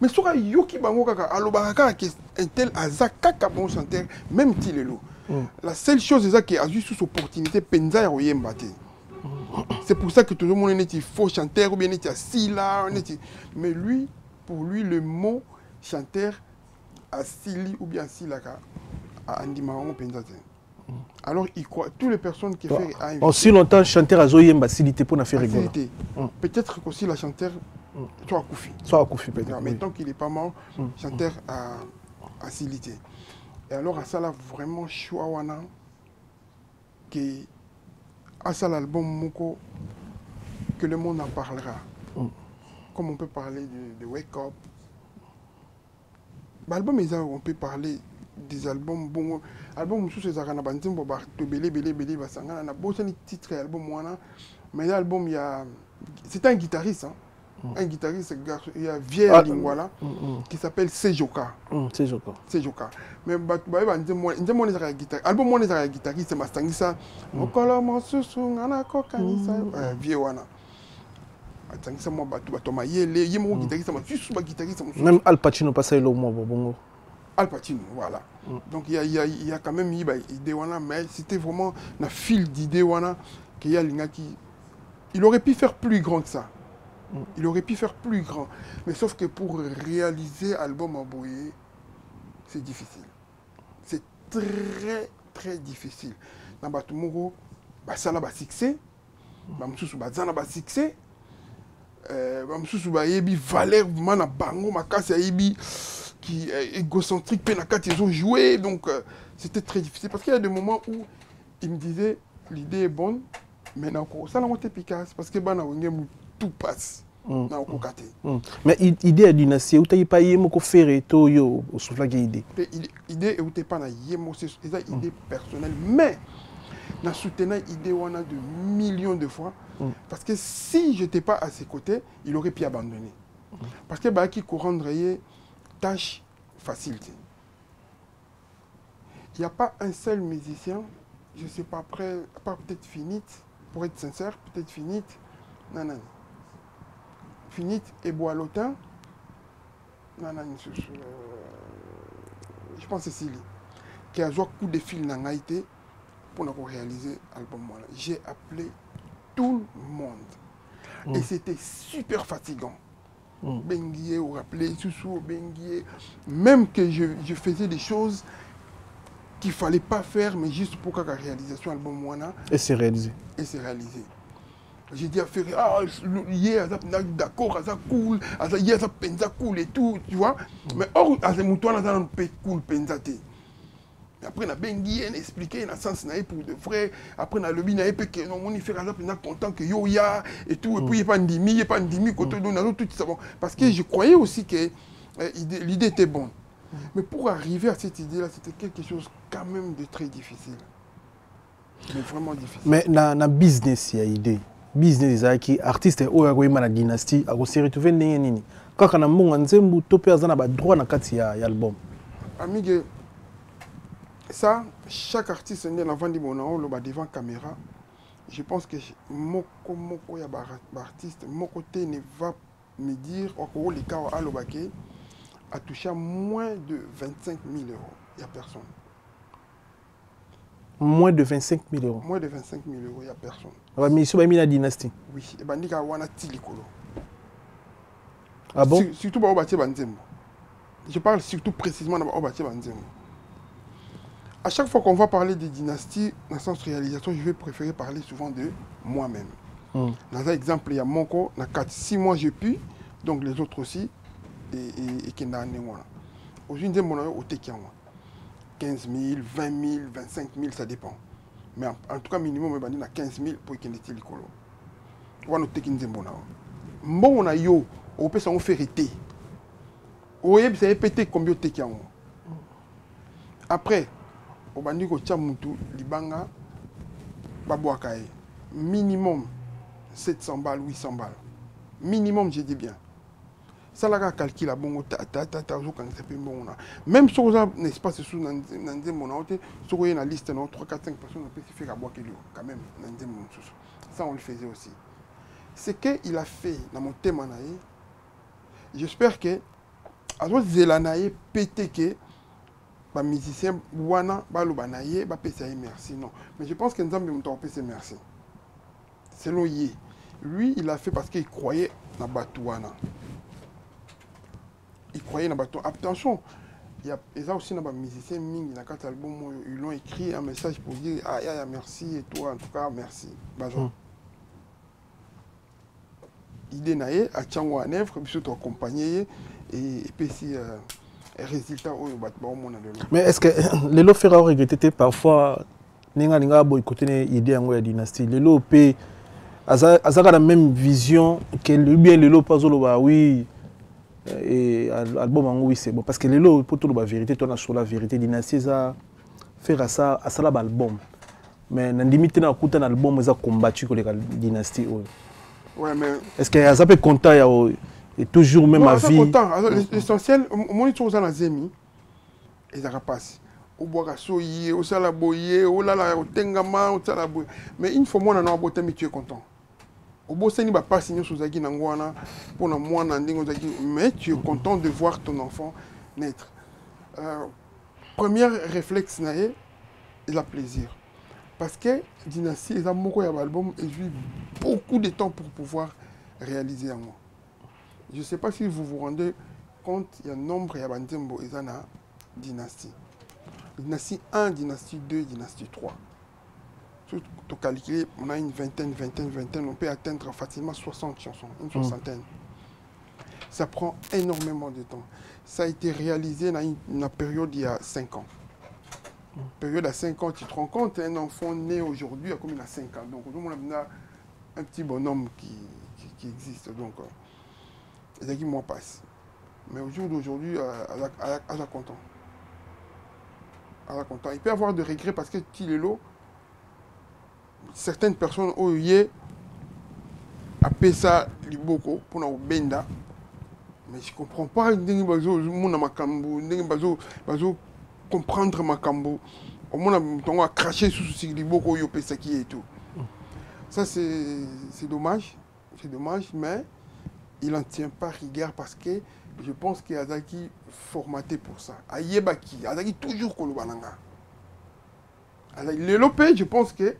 mais si yoki bango kaka alobaka un tel azaka bon chanteur même tilelo. La seule chose c'est que a juste opportunité penza ya oyemba te. C'est pour ça que tout le monde est faux chanteur ou bien est asila, mais lui pour lui le mot chanteur asili ou bien asilaka andima bango penza te. Alors, il croit, toutes les personnes qui font aussi longtemps, chanteur a zoyemba facilité pour faire rigoler. Peut-être qu'aussi la chanteur soit à Koufi. Soit à Koufi, peut-être. Mais tant qu'il n'est pas mort, chanteur a facilité. Et alors, à ça, là, vraiment, Chouawana, qui à ça, l'album Moko, que le monde en parlera. Comme on peut parler de Wake Up. L'album, on peut parler des albums bon album sous ces arana bantimbo ba to belé basanga na bossani titre album wana mais l'album il y a c'est un guitariste hein un guitariste, il y a vieille Lingwala qui s'appelle Sejoka. Sejoka. Mais album mon guitariste c'est Mastangisa. Okolo mosusu ngana ko kanisa. Vieux wana. Atangisa mo bato mayele, yemo guitariste ma juste ba guitariste. Même Al Pacino passait le mot bongo. Al Pacino, voilà. Donc il y a quand même eu idée wana, mais c'était vraiment un fil d'idée wana qu'il y a Linga qui il aurait pu faire plus grand que ça. Il aurait pu faire plus grand. Mais sauf que pour réaliser l'album Aboye, c'est difficile. C'est très, très difficile. Dans Batumuro, ça a succès. Bamsusu bazana ba succès. Bamsusu ba yebi Valère mana bango makasi yebi qui est égocentrique penakati ils ont joué donc c'était très difficile parce qu'il y a des moments où il me disait l'idée est bonne mais ça n'a pas efficace parce que tout passe. Mais l'idée est dynastie, où tu pas yémo ko faire to yo au souffle qui idée. L'idée est où tu pas na yémo c'est une idée personnelle mais na soutenant l'idée on a de millions de fois parce que si je n'étais pas à ses côtés, il aurait pu abandonner. Parce que bah qui couronnerait tâche facile. Il n'y a pas un seul musicien, je ne sais pas après, peut-être Finite, pour être sincère, peut-être Finite, non. Finite et Boalotin, non, je pense que c'est Cécile, qui a joué coup de fil dans l'Haïti pour nous réaliser l'album. J'ai appelé tout le monde et c'était super fatigant. Benguié, ou rappelé, Soussou, Benguié, même que je faisais des choses qu'il ne fallait pas faire, mais juste pour que la réalisation de l'album. Et c'est réalisé. J'ai dit à Ferré, hier, d'accord, ça cool, hier, ça pensa cool et tout, tu vois. Mais or, à ce moment-là, ça n'a pas cool, pensate. Après, on a Benguié, on a expliqué, on a sens pour de vrai. Après, on a le bin, on a fait un content que yo ya et tout. Et puis, il n'y a pas de demi, côté de nous, tout ça. Parce que je croyais aussi que l'idée était bonne. Mais pour arriver à cette idée-là, c'était quelque chose quand même de très difficile. Mais vraiment difficile. Mais dans le business, il y a une idée. Business, qui artiste est au la dynastie, à se retrouver nini. Quand on a mon nzembu, topé à zana droit dans kati ya album. Amigue, ça, chaque artiste est avant de mon nom, devant caméra. Je pense que moko ya artiste, mon côté ne va me dire au les cas à l'obake a touché à moins de 25 000 euros. Il n'y a personne. Moins de 25 000 euros. Moins de 25 000 euros, il n'y a personne. Mais il y a une dynastie. Oui, et bandika wana tilikolo. Ah bon? Surtout ba obati banzembo. Je parle surtout précisément de obati banzembo. À chaque fois qu'on va parler des dynasties, dans le sens réalisation, je vais préférer parler souvent de moi-même. Dans un exemple, il y a Moko, dans 4-6 mois j'ai pu, donc les autres aussi, et qui n'a pas. Aujourd'hui, mon au Tekian. 15 000, 20 000, 25 000, ça dépend. Mais en tout cas, minimum, on a 15 000 pour qu'il y ait des télécolos. On a des bon on a yo, on peut s'en faire été. On peut s'en péter combien de Tekian. Après, on a dit que Tchamutu, Libanga, Babouakaye, minimum 700 balles, 800 balles. Minimum, j'ai dit bien. Ça la calcule à bon même si on a un espace sous mon sur une liste 3 4 5 personnes on peut se faire à boire quand même ça on le faisait aussi. Ce qu'il a fait dans mon thème j'espère que à toi zelanaye pété que les musiciens wana balobanaye ba pesa merci non mais je pense que Nzambe m'ont pesa merci selon lui il a fait parce qu'il croyait dans Batouana. Il croyait dans le bateau. Attention, il y a aussi des musiciens dans quatre albums, ils l'ont écrit un message pour dire ah merci et toi en tout cas merci. Idée naïe à Tchango à Nèvre, puis surtout accompagné et puis si résultat au bateau. Mais est-ce que les lots feront regretter parfois n'inga boycotter l'idée en dynastie les lots paient azaka la même vision que le bien les lots pas oui. Et l'album oui c'est bon parce que les lots pour tout la vérité toi sur la vérité dynastie ça faire ça à ça l'album mais na limite na kuta na album ça combattu que les dynastie Ouais, mais... Est-ce qu'il y a un peu content et toujours même à vie? Content. L'essentiel, mon étoile dans la zemi, et ça passe. Au bois soyé, au salaboyé, au lala, au tengama, au salaboyé. Mais une fois, moi, on a un mais tu es content. Au bout de pas signer sous Zaki Nangwana, pour la moi, mais tu es content de voir ton enfant naître. Premier réflexe, c'est le plaisir. Parce que Dynastie, les amoureux de l'album, ils ont beaucoup de temps pour pouvoir réaliser un mot. Je ne sais pas si vous vous rendez compte, il y a un nombre, il y a un tempo, il y a une dynastie. Dynastie 1, dynastie 2, dynastie 3. Tout calculé, on a une vingtaine, on peut atteindre facilement 60 chansons, une soixantaine. Ça prend énormément de temps. Ça a été réalisé dans une période il y a 5 ans. Période à 5 ans, tu te rends compte, un enfant né aujourd'hui, comme il a 5 ans. Donc, on a un petit bonhomme qui existe. Donc, les qui mois passent. Mais au jour d'aujourd'hui, elle est content. Elle est content. Il peut y avoir de regrets parce que Tilelo, certaines personnes ont eu appelé ça liboko pour nous benda. Mais je ne comprends pas. Comprendre ma cambo. Au moins, on a craché sous ce liboko et tout. Ça, c'est dommage. C'est dommage, mais il n'en tient pas rigueur parce que je pense qu'il y a Azaki formaté pour ça. Ayebaki, Azaki toujours Kolobananga. Le Lopé, je pense que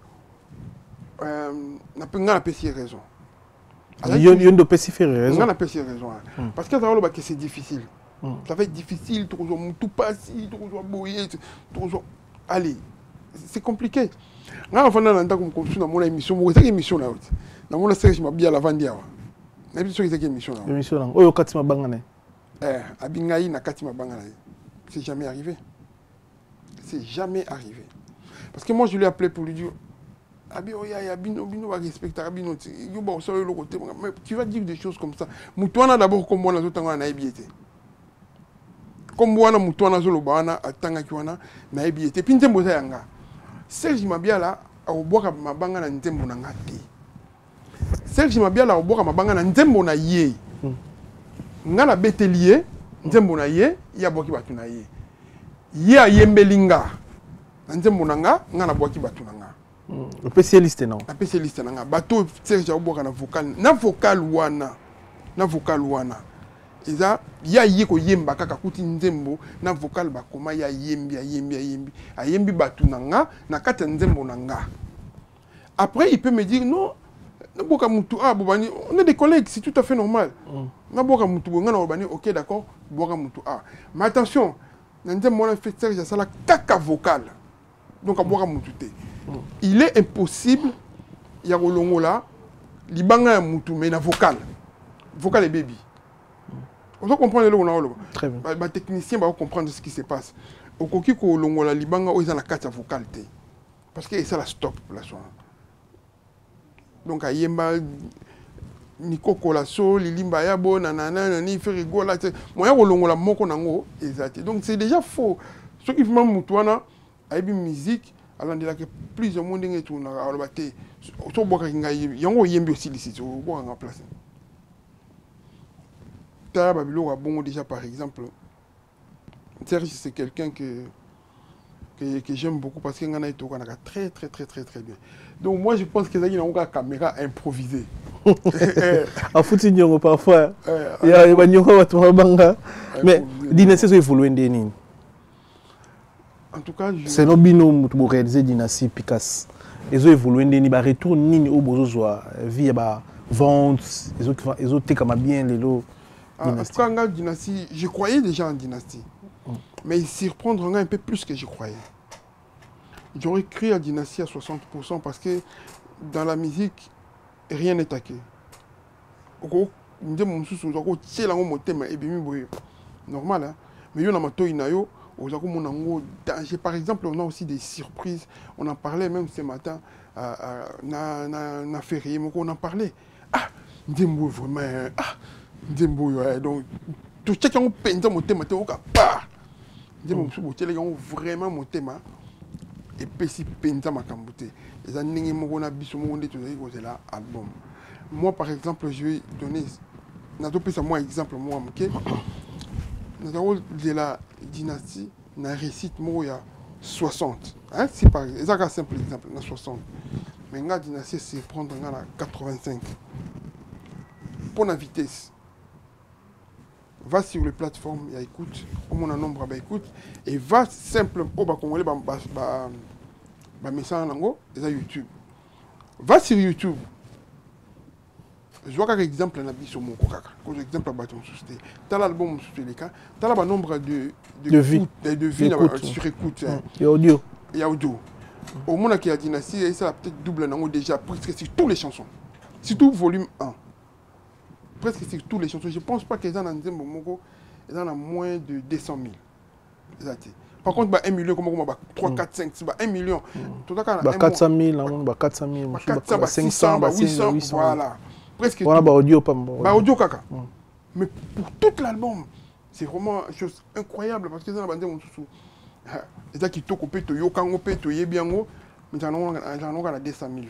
n'a pas raison. Il y a une raison. On a raison. Parce que c'est difficile. Ça va être difficile, toujours tout passer, toujours bouiller, toujours. Allez, c'est compliqué. Là, on a une émission, une émission là. Dans mon série, je m'habille à la Vandia. L'émission est une émission là. L'émission là. Oh, Katima Bangane. Abingaï na Katima Bangane. C'est jamais arrivé. C'est jamais arrivé. Parce que moi, je l'ai appelé pour lui dire. Tu vas dire des choses comme ça. Moutouana d'abord comme moi, on a ébiété. Comme moi, Moutouana Zolobana, à Tangakiwana, na ébiété. Puis Ntembo Zayanga. Serge Mabiala, au bois ma banga na Ntembo Nangati. Serge Mabiala, au bois ma banga na Ntembo na Ye. Ngana Betelier, Ntembo na Ye, Yaboki Batuna Ye. Ye a Yembelinga. Ntembo Nanga, Ngana Boki Batunanga. Le spécialiste non. Le spécialiste non. Bateau Serge Aouboka na vocal. Na vocal wana. Na vocal wana. Eza ya yeko yemba kaka kuti nzembo na vocal bakoma ya yembi. Ayembi batu nanga na kata nzembo nanga. Après il peut me dire non. Na boka mutu bobani on est des collègues, c'est tout à fait normal. Na boka mutu ngana bobani OK d'accord, boka mutu Mais attention, na nzembo na fait Serge sala kaka vocal. Donc à boka mutu te. Il est impossible, il y a Rolongola, Libanga ya mutu, mais na vocal. Vocal et baby. On doit comprendre le Très bien. Les techniciens vont comprendre ce qui se passe. Au coquille que Rolongola, Libanga, ils ont la carte vocale. Parce que ça la stop la soirée. Donc à Yemba, Nico Colasso, Lilimba Yabo, nanana, nani, fait rigoler. Moi, il y a Rolongola, moko nango, exact. Donc c'est déjà faux. Ce qui fait même Moutouana, avec une musique, alors il y a plusieurs monde qui sont là, alors il y a un yembi aussi ici, au bois en place. Tara Babilo a bon déjà par exemple. Serge c'est quelqu'un que j'aime beaucoup parce qu'il a été très bien. Donc moi je pense qu'il y a une caméra improvisée. En foot il parfois. Il y a une banga. Mais Dynastie est évolué ndeni. En tout cas, c'est nos binômes pour réaliser Dynastie Picasso. Ils ont évolué, ils ont retourné au besoin via vente, ils ont été comme bien les lots. En tout cas, Dynastie, je croyais déjà en Dynastie. Mais il s'y reprendra un peu plus que je croyais. J'aurais cru à Dynastie à 60% parce que dans la musique, rien n'est taqué. Normal, hein? Mais il y a un par exemple, on a aussi des surprises. On en parlait même ce matin na Ferrier, on en parlait. Ah, Ndembo vraiment. Ah, Ndembo donc tout chacun on peine mon thème au cas pas. Ndembo vraiment mon thème et puis si peine ma camboté. Les années on a biso mon tout là album. Moi, par exemple, je vais donner... Moi, exemple, moi, ok? Nous avons de la dynastie, on récite, moi, il y a 60. Hein? Si par exemple, c'est un simple exemple, il y a 60. Mais la dynastie, c'est prendre 85. Pour la vitesse, va sur les plateformes, il y a écoute, au moins un nombre, écoute, et va simplement, message en YouTube. Va sur YouTube. Je vois qu'un exemple, on a mis sur mon coca. Comme exemple, tu as l'album sur les cas, tu as le nombre de vues sur écoute. Il y a audio. Il y a audio. Au monde qui a dynastie, ça a peut-être double déjà presque sur toutes les chansons. Surtout volume 1. Presque sur toutes les chansons. Je ne pense pas qu'ils en ont moins de 200 000. Par contre, 1 million, comme 3, 4, 5, 1 million. 400 000, 400 000, 500, 800, voilà. Presque voilà, audio, audio caca. Mais pour tout l'album, c'est vraiment une chose incroyable parce que ça va dire et ça qui te coupe to yo kango pe to yebiango mais j'en ai 200 000 vues.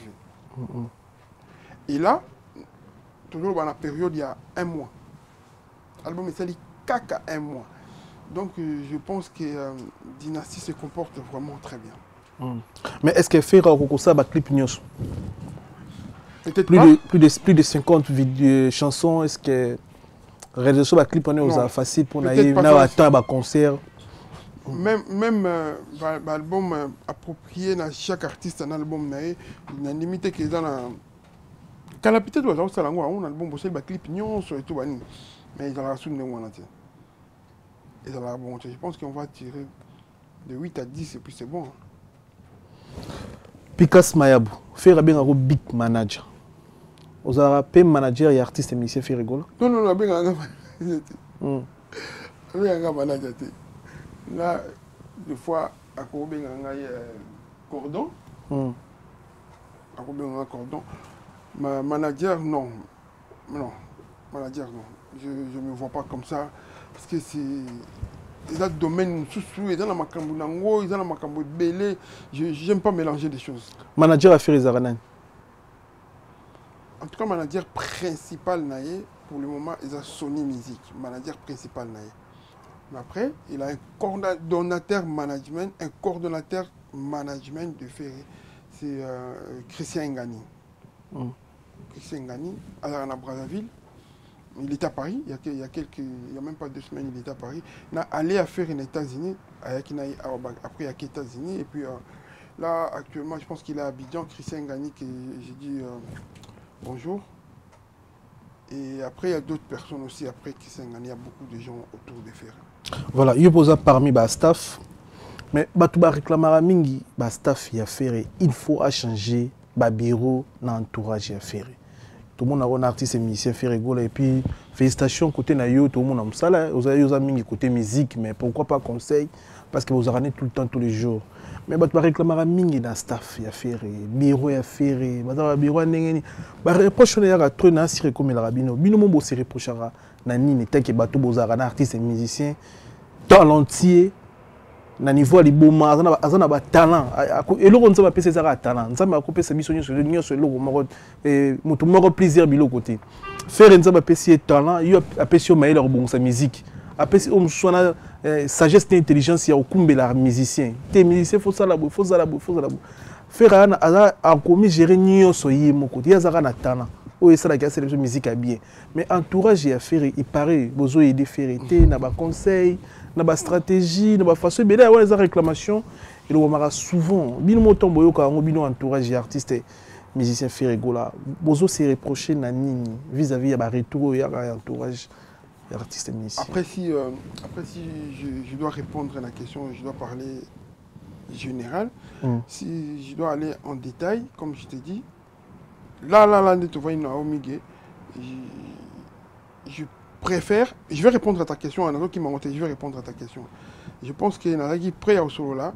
Et là toujours dans la période il y a 1 mois. L'album est sali caca 1 mois. Donc je pense que Dynastie se comporte vraiment très bien. Mais est-ce qu'elle fait ça ba clip news? Peut-être plus de 50 chansons. Est-ce que réalisation de clip on est aux facile pour un concert? Même l'album approprié à chaque artiste un album il y a une limite qui est dans la calapité de l'autre un album pour le clip et tout mais ils ont la soude et bon je pense qu'on va tirer de 8 à 10 et puis c'est bon. Pikas Mayabou faire bien un big manager. Vous avez un manager et artiste et musicien fait rigoler? Non, bien un manager. Là, des fois, à Kobe, il y a un cordon. À Kobe, il y a un cordon. Manager, non. Non. Manager, non. Je ne me vois pas comme ça. Parce que c'est un domaine sous-sous. Ils ont la macambo nango, ils ont la macambo belé. Je n'aime pas mélanger des choses. Manager a fait les aranan. En tout cas, manager principal, pour le moment, il a Sony Music. Manager principal. Mais après, il a un coordonnateur management de Ferré. C'est Christian Ngani. Christian Ngani, à Brazzaville. Il était à Paris, il y a même pas 2 semaines, il était à Paris. Il a allé à faire aux États-Unis, après il y a aux États-Unis. Et puis là, actuellement, je pense qu'il est à Abidjan, Christian Ngani, que j'ai dit bonjour. Et après, il y a d'autres personnes aussi. Après Christian Ngani, il y a beaucoup de gens autour de Ferré. Voilà, il y a parmi les staff. Mais il y a réclamé mingi ba staff ya Ferré. Il faut changer ba bureau dans l'entourage ya Ferré. Tout le monde a un artiste et musicien Ferré et puis félicitations côté na yo tout le monde a ça vous avez mingi côté musique mais pourquoi pas conseil parce que vous avez tout le temps tous les jours. Mais il y a réclamé mingi dans staff ya Ferré, bureau ya Ferré, ba bureau ndengeni ba reproche na ya trop na sire comme la rabino. Bino mo se reprochera na nini tant que bato bozara na artiste et musicien talentier na niveau liboma azana ba talent et le on ça pèse ça talent ça m'a coupé sa mission sur le sur le moko mutu moko plaisir bilo côté faire ça ba pèse talent yo apesi o maïla bon sa musique apesi o mswana sagesse et intelligence ya okumbela musicien te musicien faut ça la faire a commis gérer nyonso yimo côté ya zaka na talent o ça la sélection musique a bien mais entourage ya faire il paraît besoin aider faire na ba conseil na ba stratégie na ba façon mais là on les réclamations il on souvent bino motombo yo ka bino entourage artiste musicien Ferregola bozo se reprocher na nini vis-à-vis ya ba retour ya entourage artiste musicien. Après si je dois répondre à la question, je dois parler général. Si je dois aller en détail comme je t'ai dit là tu vois une omigé je préfère, je vais répondre à ta question, un autre qui m'a monté, je vais répondre à ta question. Je pense qu'il y a un prêt au solo là,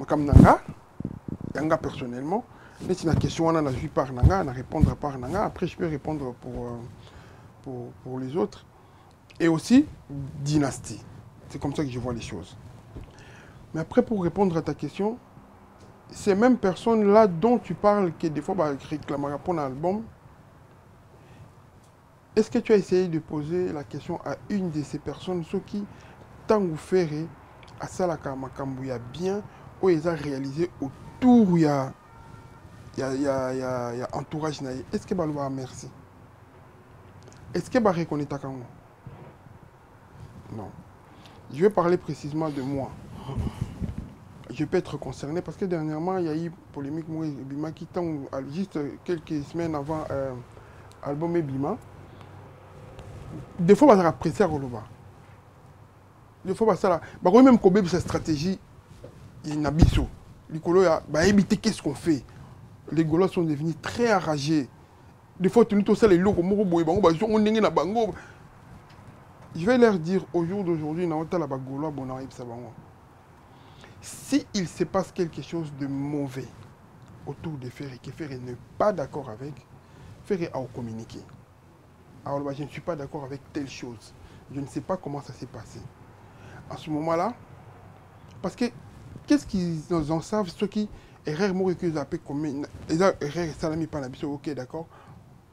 comme Nanga personnellement, mais si la question on a vu par Nanga, on a répondre par Nanga, après je peux répondre pour les autres. Et aussi, Dynastie. C'est comme ça que je vois les choses. Mais après, pour répondre à ta question, ces mêmes personnes là dont tu parles, qui des fois réclament pour un album, Est-ce que tu as essayé de poser la question à une de ces personnes, ceux qui t'ont fait à ça la makambu ya bien, ou ils ont réalisé autour il y a entourage naïe. Est-ce que tu vas merci? Est-ce que tu vas reconnaître ta kango? Non. Je vais parler précisément de moi. Je peux être concerné parce que dernièrement, il y a eu polémique Bima qui tombe juste quelques semaines avant l'album Bima. Des fois, on va apprécier à Roloba. Des fois, ça va même Kobe, sa stratégie, il y a une abisso. Les Colo, éviter qu'est-ce qu'on fait. Les Gaulois sont devenus très enragés. Des fois, tu nous les locaux, je vais leur dire au jour d'aujourd'hui, si il se passe quelque chose de mauvais autour de Ferré, que Ferré n'est pas d'accord avec, Ferré a communiqué. Alors je ne suis pas d'accord avec telle chose. Je ne sais pas comment ça s'est passé. À ce moment-là, parce que qu'est-ce qu'ils en savent, ceux qui erreur moi que appellent comme les erreurs salami pas la ok d'accord.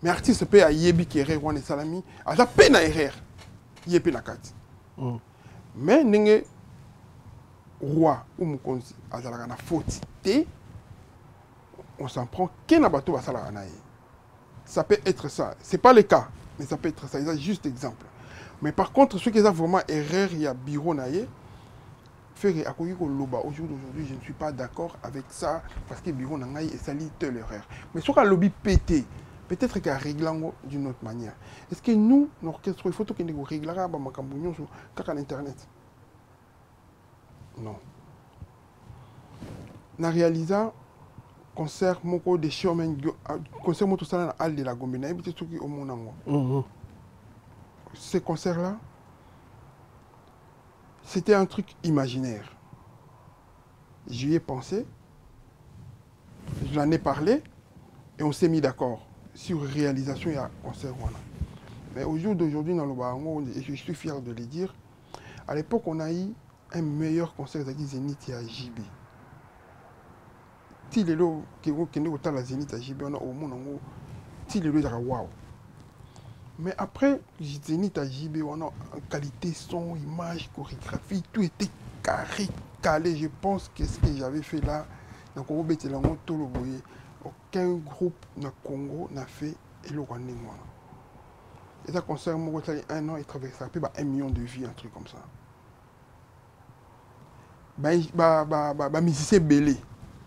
Mais artiste peut à yebi qui erreur ou salami, à la peine à erreur. Yebi na kat. Mais n'engé roi ou mukonzi à la faute on s'en prend qu'un abato à ça. Ça peut être ça. C'est pas le cas, mais ça peut être ça. C'est juste exemple. Mais par contre, ceux qui ont vraiment erreur, il y a bureau naïe. Faire à quoi loba aujourd'hui, je ne suis pas d'accord avec ça parce que bureau naïe est sali telle erreur. Mais sur un lobby pété, peut-être qu'il y a réglant d'une autre manière. Est-ce que nous, l'orchestre, il faut que nous réglions sur Internet? Non. Na réalisant concert moko de showman concert moto sala na al de la Gombe na ebité tuki au monango. Ces concerts là c'était un truc imaginaire. J'y ai pensé, j'en ai parlé et on s'est mis d'accord sur réalisation et concert voilà. Mais au jour d'aujourd'hui dans le Bahango, et je suis fier de le dire, à l'époque on a eu un meilleur concert de Zénith à JB. Si les lots qui ont la Zénith à JB, on a au monde, si les lots waouh. Mais après, Zénith à JB, on a qualité son, image, chorégraphie, tout était carré, calé. Je pense que ce que j'avais fait là, dans Congo Betelango, tout le voyez, aucun groupe dans Congo n'a fait et le Rwanda. Et ça concerne moi, un an, il traverse un peu 1 million de vies, un truc comme ça. Musicien belé.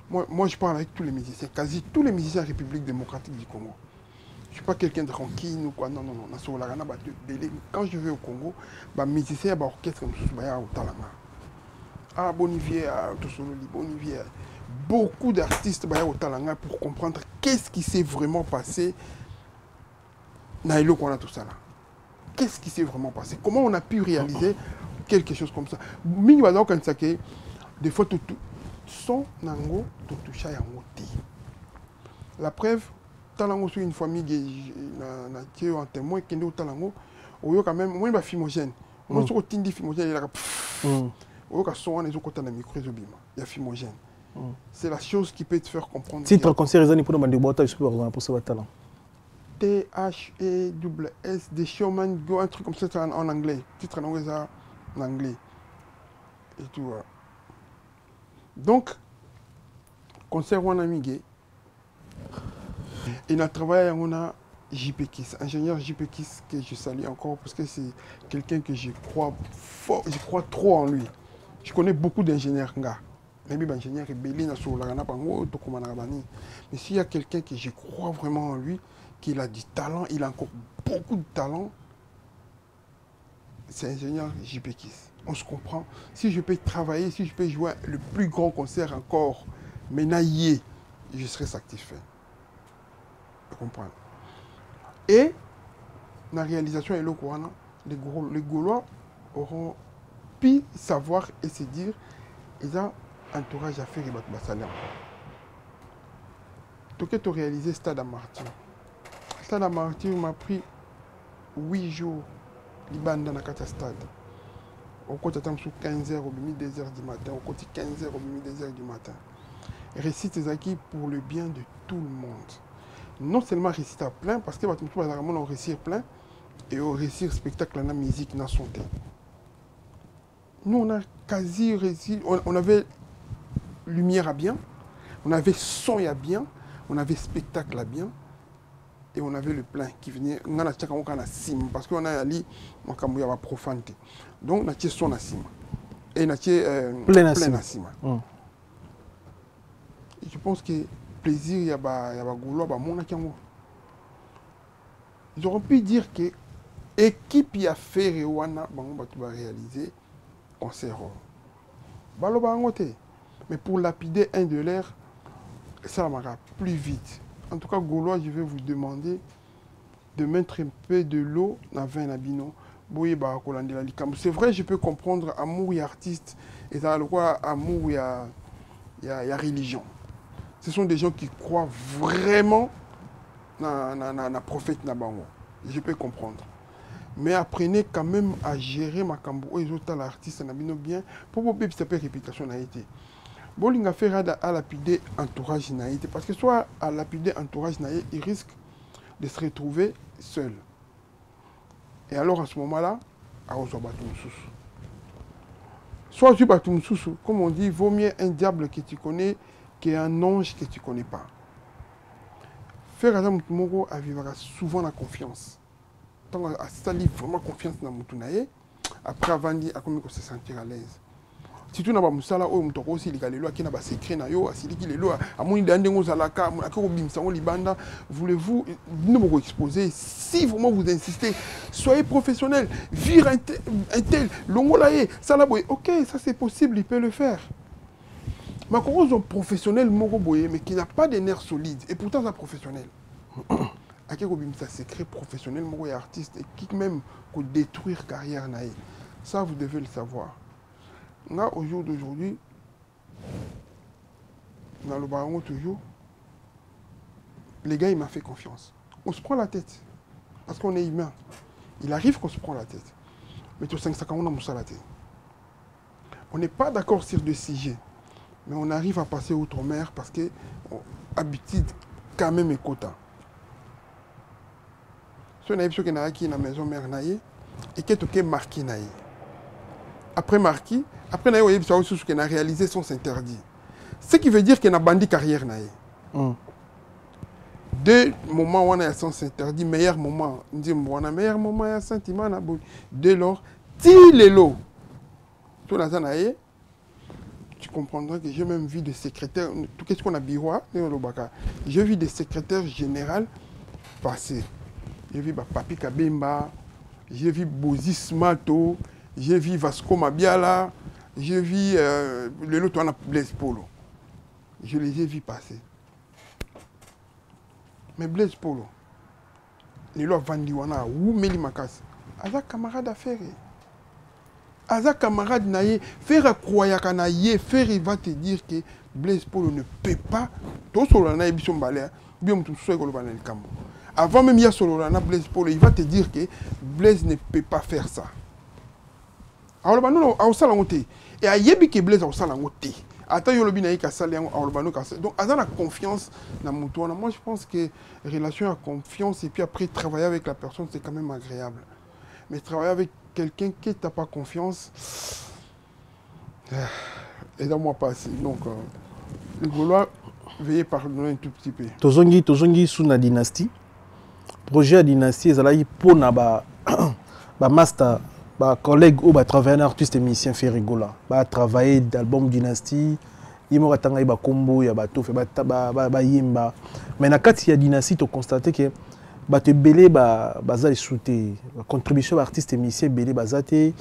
Moi, je parle avec tous les musiciens, quasi tous les musiciens de la République démocratique du Congo. Je ne suis pas quelqu'un de tranquille ou quoi, non. Quand je vais au Congo, les musiciens, les orchestres, comme ça, au Talanga. Ah, Bonivier, Bonivier. Beaucoup d'artistes au Talanga pour comprendre qu'est-ce qui s'est vraiment passé dans tout ça là. Qu'est-ce qui s'est vraiment passé? Comment on a pu réaliser quelque chose comme ça? Des fois, tout son nango, tout toucha yango ti. La preuve, talango sur une famille qui est en témoin qui est au talango, ou quand même moins fimogène. Moi, sur le tindi fimogène, il y a ou quand son les autres micro il y a fimogène. C'est la chose qui peut te faire comprendre. Si tu conseilles les années pour demander boîte, je peux pour ce talent. THESS, des showman go, un truc comme ça en anglais. Titre en anglais. Et tout. Donc, concert un ami gay. Et on a travaillé avec JP Kiss, ingénieur JP Kiss, que je salue encore parce que c'est quelqu'un que je crois fort, je crois trop en lui. Je connais beaucoup d'ingénieurs. Même ingénieur est belé dans sur la mais s'il y a quelqu'un que je crois vraiment en lui, qu'il a du talent, il a encore beaucoup de talent, c'est ingénieur JP Kiss. On se comprend. Si je peux travailler, si je peux jouer le plus grand concert encore, mais naïe, je serai satisfait. Vous comprenez? Et la réalisation est le Kouana, les Gaulois auront pu savoir et se dire, ils ont un entourage à faire et Bassalem. Tout ce que tu as réalisé, Stade à Martyr. Stade à Martyr m'a pris 8 jours, Liban dans le stade. Au côté de 15h au 2h du matin, au côté 15h au 2h du matin. Récite tes acquis pour le bien de tout le monde. Non seulement réciter à plein, parce que on récite plein, et au réussir spectacle dans la musique dans son temps. Nous, on a quasi réussi. On avait lumière à bien, on avait son à bien, on avait spectacle à bien, et on avait le plein qui venait. On a parce qu'on a allé, on a profanité. Donc, on a son à cime. Et on a plein à cime. Je pense que plaisir, il y a Golo, ils auront pu dire que l'équipe qui a fait Rewana, va réaliser concert. Mais pour lapider un de l'air, ça va plus vite. En tout cas, Gaulois, je vais vous demander de mettre un peu de l'eau dans le vin nabino. C'est vrai, je peux comprendre amour et artiste, et ça amour et religion. Ce sont des gens qui croient vraiment dans le prophète Nabango. Je peux comprendre. Mais apprenez quand même à gérer ma cambo et autres l'artiste Nabino bien pour que ça peut réputation n'a été. Bon, a fait à lapider entourage naïté parce que soit à lapider entourage naïté, il risque de se retrouver seul. Et alors à ce moment-là, soit tu bats comme on dit, vaut mieux un diable que tu connais qu'un ange que tu ne connais pas. Faire à Moko vivra souvent la confiance. Tant à salir vraiment confiance dans Moutunaye, après avant de se sentir à l'aise. Si tu n'as pas musala ou mutoko aussi les lois qui n'a pas secret na yo asili qui les lois à mon idée ngo zalaka akoko bimsango libanda voulez-vous nous exposer si vraiment vous insistez soyez professionnel vire un tel longolaye salaboy OK ça c'est possible il peut le faire. Mais quand on professionnel moko boye mais qui n'a pas des nerfs solides et pourtant c'est professionnel. Akoko bimsa secret professionnel moko et artiste et qui même pour détruire carrière naïe. Ça vous devez le savoir. Là, au jour d'aujourd'hui, dans le baron toujours, les gars, ils m'ont fait confiance. On se prend la tête, parce qu'on est humain. Il arrive qu'on se prend la tête. Mais tout 550, on a moussé la tête. On n'est pas d'accord sur des sujets, mais on arrive à passer outre-mer parce que habitude quand même est quota. Si on a qui est dans la maison mère naïe, et qui est marqué naïe. Après marquis, après on a réalisé son interdit. Ce qui veut dire qu'il a bandit carrière naïe. Deux moments où on a son interdit, meilleur moment, on dit on a meilleur moment un sentiment dès lors, les lots. Tout la naïe, tu comprendras que j'ai même vu des secrétaires, tout ce qu'on a bureau, j'ai vu des secrétaires généraux passer. J'ai vu Papi Kabemba, j'ai vu Bozis Mato. J'ai vu Vasco Mabiala, j'ai vu le lot on a Blaise Polo. Je les ai vus passer. Mais Blaise Polo, les lois Vandiwana, ou Meli Makas, Aza camarade d'affaires. Aza camarade naïe, faire croire qu'un naïe, faire il va te dire que Blaise Polo ne peut pas. Tout sur le naïe bison balé, bien tout soit que le banal cambo. Avant même il y a sur le Blaise Polo, il va te dire que Blaise ne peut pas faire ça. Alors, nous avons et à Yebi qui Blaise, nous avons attends, il y a le donc, à la confiance dans mon tour. Moi, je pense que relation à confiance et puis après, travailler avec la personne, c'est quand même agréable. Mais travailler avec quelqu'un qui n'a pas confiance, aidez-moi pas assez. Donc, le Gaulois, veuillez pardonner un tout petit peu. Tozongi sous la dynastie. Projet à dynastie, ils allaient pour na master. Collègue ou travailler un artiste et musicien fait rigoler. Travailler d'album dynastie, il m'a attendu ba combo ya ba tout fait ba yimba. Mais na quand il y a dynastie, tu constates que te belé bazali souté contribution artiste et musicien belé bazate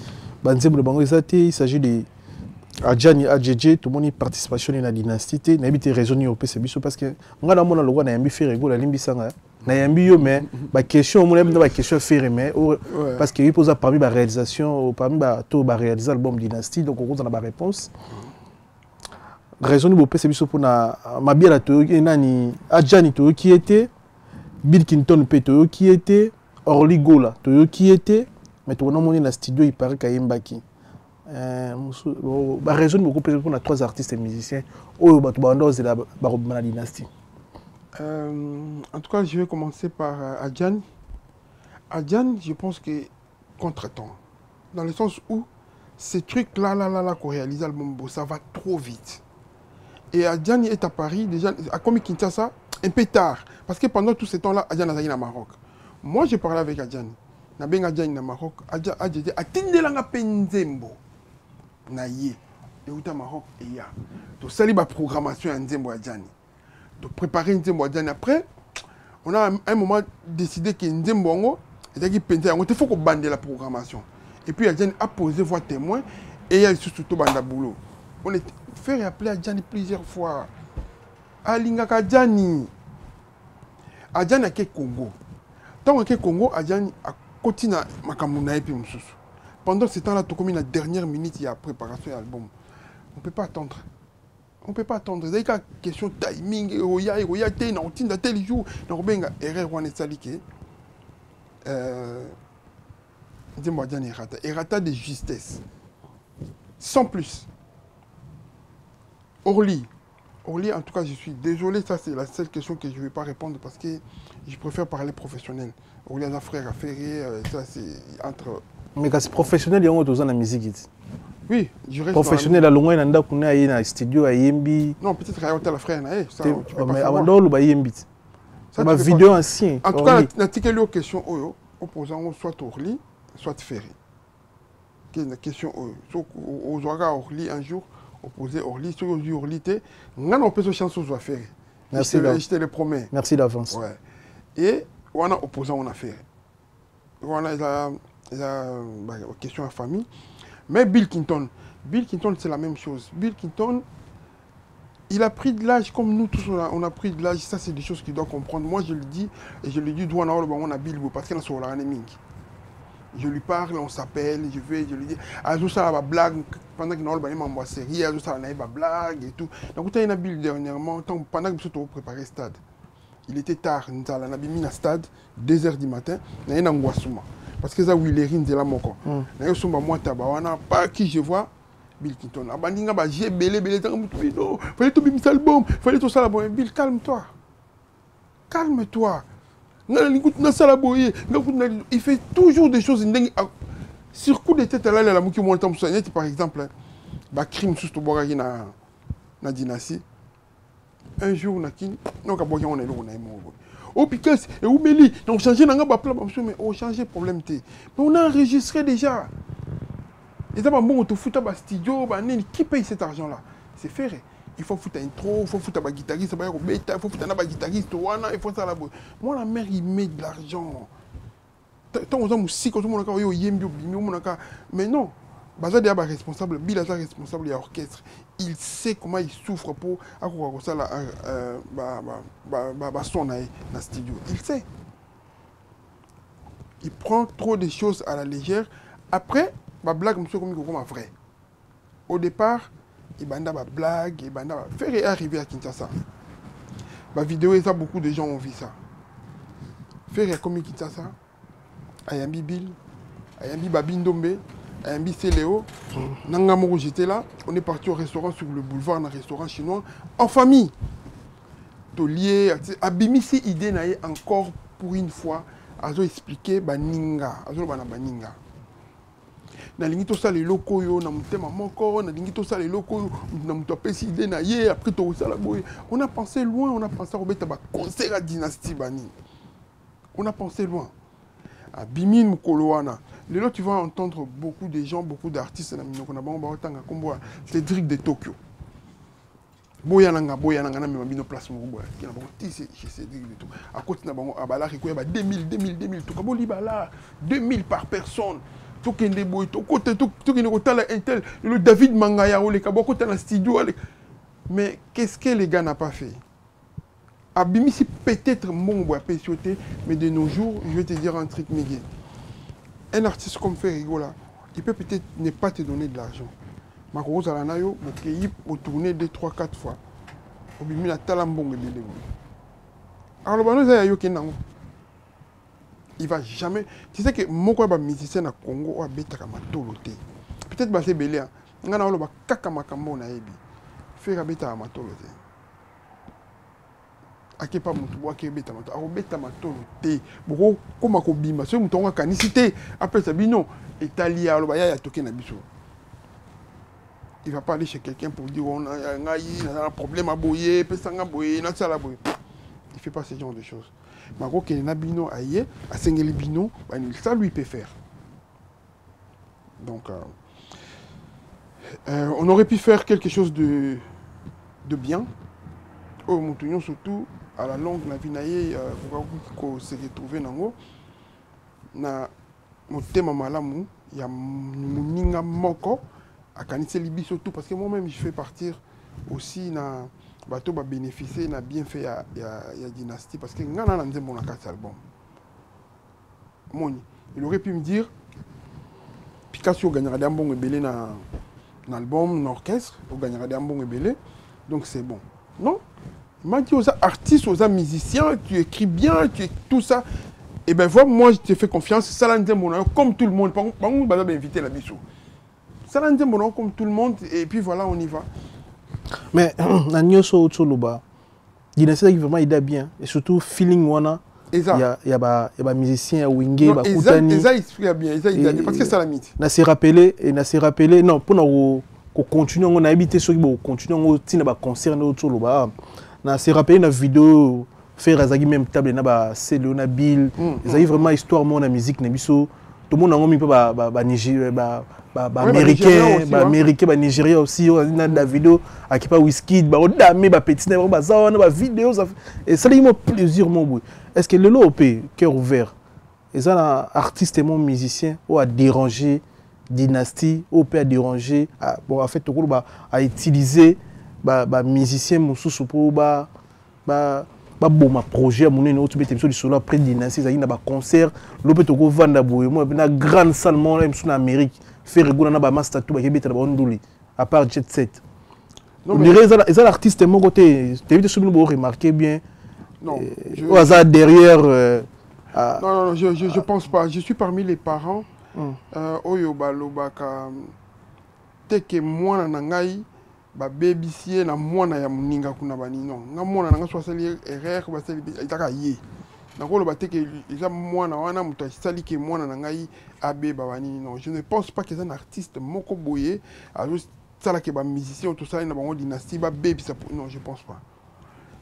banzembo bango zate il s'agit de Adjani Adjeje tout le monde participation dans la dynastie na habité raisonner au PC biso parce que nga na mona loko na yambi fait rigoler limbisanga na yambi yo mais ba question mon ba question faire mais parce que il pose parmi ba réalisation parmi ba to ba réaliser album dynastie donc on a ba réponse raisonner au PC biso pour na mabia to nani Adjani to qui était Bill Clinton Peto qui était Orly Gola to qui était mais tout le monde dans studio il paraît Kayembaki bah raison beaucoup plus pour 3 artistes et musiciens au Batubando de la dynastie. En tout cas, je vais commencer par Adjani. Adjan, je pense que contre-temps. Dans le sens où ces trucs-là, qu'on réalise à l'album, ça va trop vite. Et Adjan est à Paris, déjà, à Komi Kinshasa, un peu tard. Parce que pendant tout ce temps-là, Adjan a au Maroc. Moi, j'ai parlé avec Adjan. Na ben Adjan au Maroc. Adjan a dit, atindela penzembo. Na ye. Et au Maroc, et ya. Donc, ça, c'est la programmation Nzembo Adjan. Donc, préparer Nzembo Adjan. Après, on a à un moment décidé que Nzembo, il faut qu'on bande la programmation. Et puis Adjan a posé voix témoin et il y a surtout banda boulot. On est fait appeler Adjan plusieurs fois. Alingaka Adjani. Adjan a quel Congo. Tant que Congo, Adjan a continué à Makamuna et puis Moussous. Pendant ce temps-là, tout comme la dernière minute, il y a préparation de l'album. On ne peut pas attendre. On ne peut pas attendre. C'est une question de timing. Il y a tel jour. Donc, il y a une erreur. Dis-moi, Adjan errata de justesse. Sans plus. Orly, en tout cas, je suis désolé. Ça, c'est la seule question que je ne vais pas répondre parce que je préfère parler professionnel. Orly a un frère à Ferré. Ça, c'est entre. Mais quand c'est professionnel, il y a dans la musique. Oui, je reste professionnel, à loin, il y a un studio à Yembi. Non, peut-être qu'il y a un frère. Mais avant d'or, il y a Yembi. C'est ma vidéo ancienne. En tout cas, la question opposant soit Orly, soit Ferré. La question aux Orly un jour, opposé Orly, soit Orly, on peut se chancer aux Ferré. Merci. Je te le promets. Merci d'avance. Ouais. Et on a opposant, on a Ferré. On a la question à famille. Mais Bill Clinton, c'est la même chose. Bill Clinton, il a pris de l'âge comme nous tous, on a pris de l'âge. Ça, c'est des choses qu'il doit comprendre. Moi, je le dis, et je le dis, on a Bill, parce qu'il est sur la naming. Je lui parle, on s'appelle, je lui dis, Azo ça va blague, pendant qu'il a une série, Azo ça va blague et tout. Donc, il y a Bill dernièrement, pendant que nous préparé le stade. Il était tard, nous avons mis le stade, 2h du matin, il y a un parce que ça, Willerin, c'est la moko. Il y a un pas qui je vois. Bill Clinton. J'ai belé, fallait tout bim album, fallait tout ça la Bill, calme-toi. Calme-toi. Il fait toujours des choses. Sur coup de tête, là, la mouki monte en soigné, par exemple, un crime sous le bois dans la dynastie. Un jour, on a dit, on a dit, oh, Picasso, et où Méli, on a changé, mais on a changé le problème. Mais on a enregistré déjà. Et d'abord, bon, on te fout à studio, qui paye cet argent-là? C'est Ferré. Il faut foutre un intro, il faut foutre un guitariste, il faut foutre un guitariste, il faut ça là-bas. Moi, la mère, il met de l'argent. Tant on a musique, on a mais non. Baza est responsable, Bill est responsable, il y a orchestre. Il sait comment il souffre pour ça son dans le studio. Il sait. Il prend trop de choses à la légère. Après, ma blague, monsieur, comme vrai. Au départ, il banda ma blague, il banda Ferré est arrivé à Kinshasa. Ma vidéo, et ça, beaucoup de gens ont vu ça. Ferré est comme Kinshasa. Ayambi Bill, Ayambi Babindombe, Ayambi Céléo. Nangamoro, j'étais là. On est parti au restaurant sur le boulevard, un restaurant chinois, en famille. Tolier, Abimisi idée naïe encore pour une fois. Azo expliqué baninga, azo baninga. Na lingi to sala loko yo na mutema moko, na lingi to sala loko na muto pesi idée naïe après to sala boy. On a pensé loin, on a pensé à Robert ba concert à dynastie bani. On a pensé loin. À Bimin Mukoloana. Là, tu vas entendre beaucoup de gens, beaucoup d'artistes. C'est Cédric de Tokyo. Boyananga, na mino place mo qui na tissé chez Cédric de Tokyo. À côté na bango abala rikoya ba 2000 to kabo libala 2000 par personne. To kende boy to côté to kende kotala intel le David Mangaya le kabo côté na studio. Mais qu'est-ce que les gars n'a pas fait? Abimisi peut-être mon bois péchoté, mais de nos jours, je vais te dire un truc, Miguel. Un artiste comme Ferrigola, il peut peut-être ne pas te donner de l'argent. Ma rose à la nayo, il tourner 2, 3, 4 fois. Obimi la talambong et bébé. Alors, il va jamais. Tu sais que mon quoi musicien à Congo a bêta comme toloté. Peut-être que c'est belé. On a un kaka makambo na ebi. Faire bêta à ma toloté. akepa mutu boake beta mato akobeta matolo te boko koma kobima so mutu ngo kanisi te apesa bino etali ya loba ya toke na biso. Il va pas aller chez quelqu'un pour dire on a un problème à boyer, pesanga boyer, na sala boyer. Il fait pas ce genre de choses. Mako ke na bino aye, a sengeli bino, ça lui peut faire. Donc on aurait pu faire quelque chose de bien. Oh Moutouillon surtout à la longue la vie naie ko se retrouver nango na motema malamu ya muninga moko akanise libi surtout parce que moi-même je fais partir aussi na bateau ba bénéficier na bienfait ya dynastie parce que ngana na nzembo na kati album moni il aurait pu me dire Picasso gagnera des bons belé na album na orchestre ou gagnera des bons belé donc c'est bon non il m'a dit aux artistes aux musiciens tu écris bien tu tout ça et ben voilà moi je te fais confiance ça là nzembo comme tout le monde pas on va inviter la biso ça là comme tout le monde et puis voilà on y va. Mais Nagnoso Otsoloba, dynastie qui vraiment aide bien et surtout feeling wana. Il y a des musiciens Wingé, Bakutani. Ça explique bien, parce que ça la mythe. Na se rappeler non pour nous continuer on a habité sur qui continuer on tient ba concert na Otsoloba. Na se rappeler na vidéo faire azagi même table na ba Selona Bill. Ils ont vraiment histoire mon la musique na biso. Tout le monde a mis ba Niger américain Nigeria aussi on a la vidéo qui pas whisky ba odame ba petit na ba ça on a ba vidéo et ça il m'a plaisir mon boy est-ce que le LOP cœur ouvert et ça artiste et mon musicien ou a dérangé dynastie ou peut déranger bon en fait tout ba a utiliser ba musicien mususu pour ba bon projet mon eno tu bete du solo après dynastie ça y na ba concert l'opé to go vanda boye moi na grande salle mon en Amérique faire rigolo na ba master tout ba kebeta ba onduli à part Jet Set non mais les artistes mon côté tu vite sur nous remarquer bien non au hasard derrière non je pense pas je suis parmi les parents oyo balobaka teke mwana na ngai ba babysier na mwana ya muninga kuna banino nga mwana nga swasali erreur ba sali itaka ye nakolo bateke eza mwana wana muto sali ke mwana na ngai abeba banino je ne pense pas que c'est un artiste moko boye azo sala ke ba musicien to sali na bango dynastie ba baby ça non je pense pas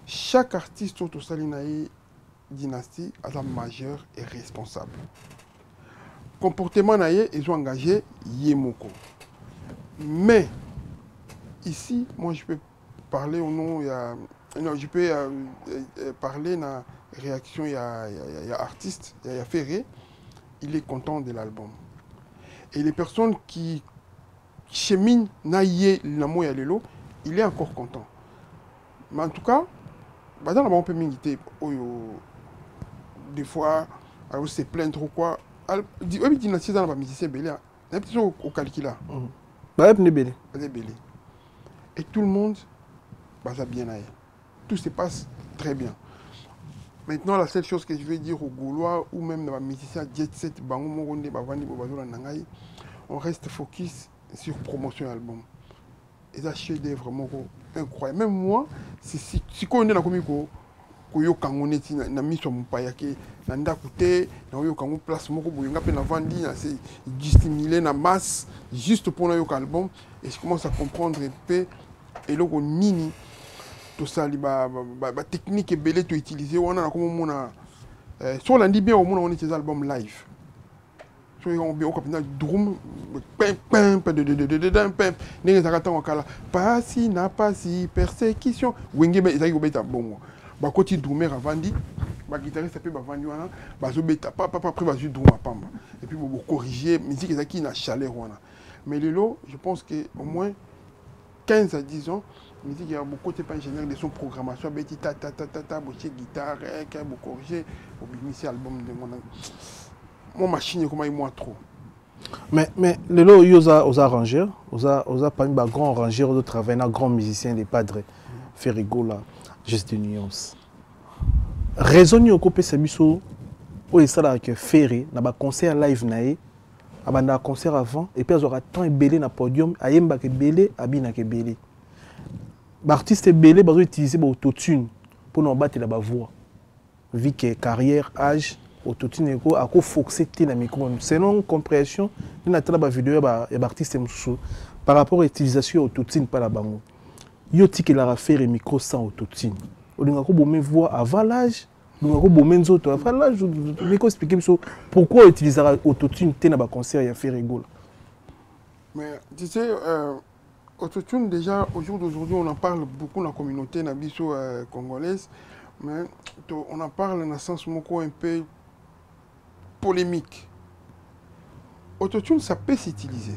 chaque artiste to sali na dynastie a la majeur et responsable comportement na ye ils ont engagé ye moko mais ici, moi je peux parler au nom, non, je peux parler de la réaction, il y a artiste, il y a Ferré, il est content de l'album. Et les personnes qui cheminent, naïe, l'amo et l'élo, il est encore content. Mais en tout cas, dans la on peut m'inviter, des fois, alors c'est plaindre trop quoi. Oui, dynastie dans la musicien belé, il y a petit au calcul là. Belé. Et tout le monde va bien aller. Tout se passe très bien. Maintenant, la seule chose que je veux dire aux Gaulois ou même dans les musiciens Jet Set, on reste focus sur promotion de l'album. Et ça, c'est vraiment incroyable. Même moi, si on est dans le koyo kangone ti na miso mpaya ke na ndakute na yo kango place moko boyenga pe na vandi na c'est stimuler na masse juste pour yo album et je commence à comprendre un peu et loko nini tout ça li ba technique belé to utiliser wana na comme mona sur l'andi bien au mona on est album live so on bien au capitaine drum pim pim pim ne zakata wakala pasi na pasi persécution wenge ba izaki obeta bongo ba koti drumer avandi ba guitariste pe ba vandi wana ba zo beta pas après ba zo drum pamba et puis bo corriger musique ezaki na chaleur wana mais lelo je pense que au moins 15 à 10 ans musique il y a beaucoup de ingénieur de son programmation beti ta boché guitare ka bo corriger au bimisi album de mon machine comment il moi trop mais lelo yoza aux arrangeurs aux pas un grand arrangeur de travail un grand musicien des padres Ferrigo là juste une nuance. Raison ni okopé sabiso o esala que Ferré na ba concert live naé abanda concert avant et puis azora temps ebelé na podium ayemba ke belé abina ke belé. Ba artiste belé bazo utiliser ba autotune pour nous battre la voix. Vu que carrière, âge, autotune eko ako foxé na micro. C'est non compréhension, nous avons la vidéo et artiste par rapport à l'utilisation autotune par la bango. Yo tiki la faire micro sans autotune. On a ko bomé voix avant l'âge, on a ko bomé nzoto avant l'âge. Je vais expliquer pourquoi utiliser autotune na ba concert ya faire rigolo. Mais tu sais autotune déjà au jour d'aujourd'hui on en parle beaucoup dans la communauté nabiso congolaise, mais on en parle dans un sens un peu polémique. Autotune, ça peut s'utiliser.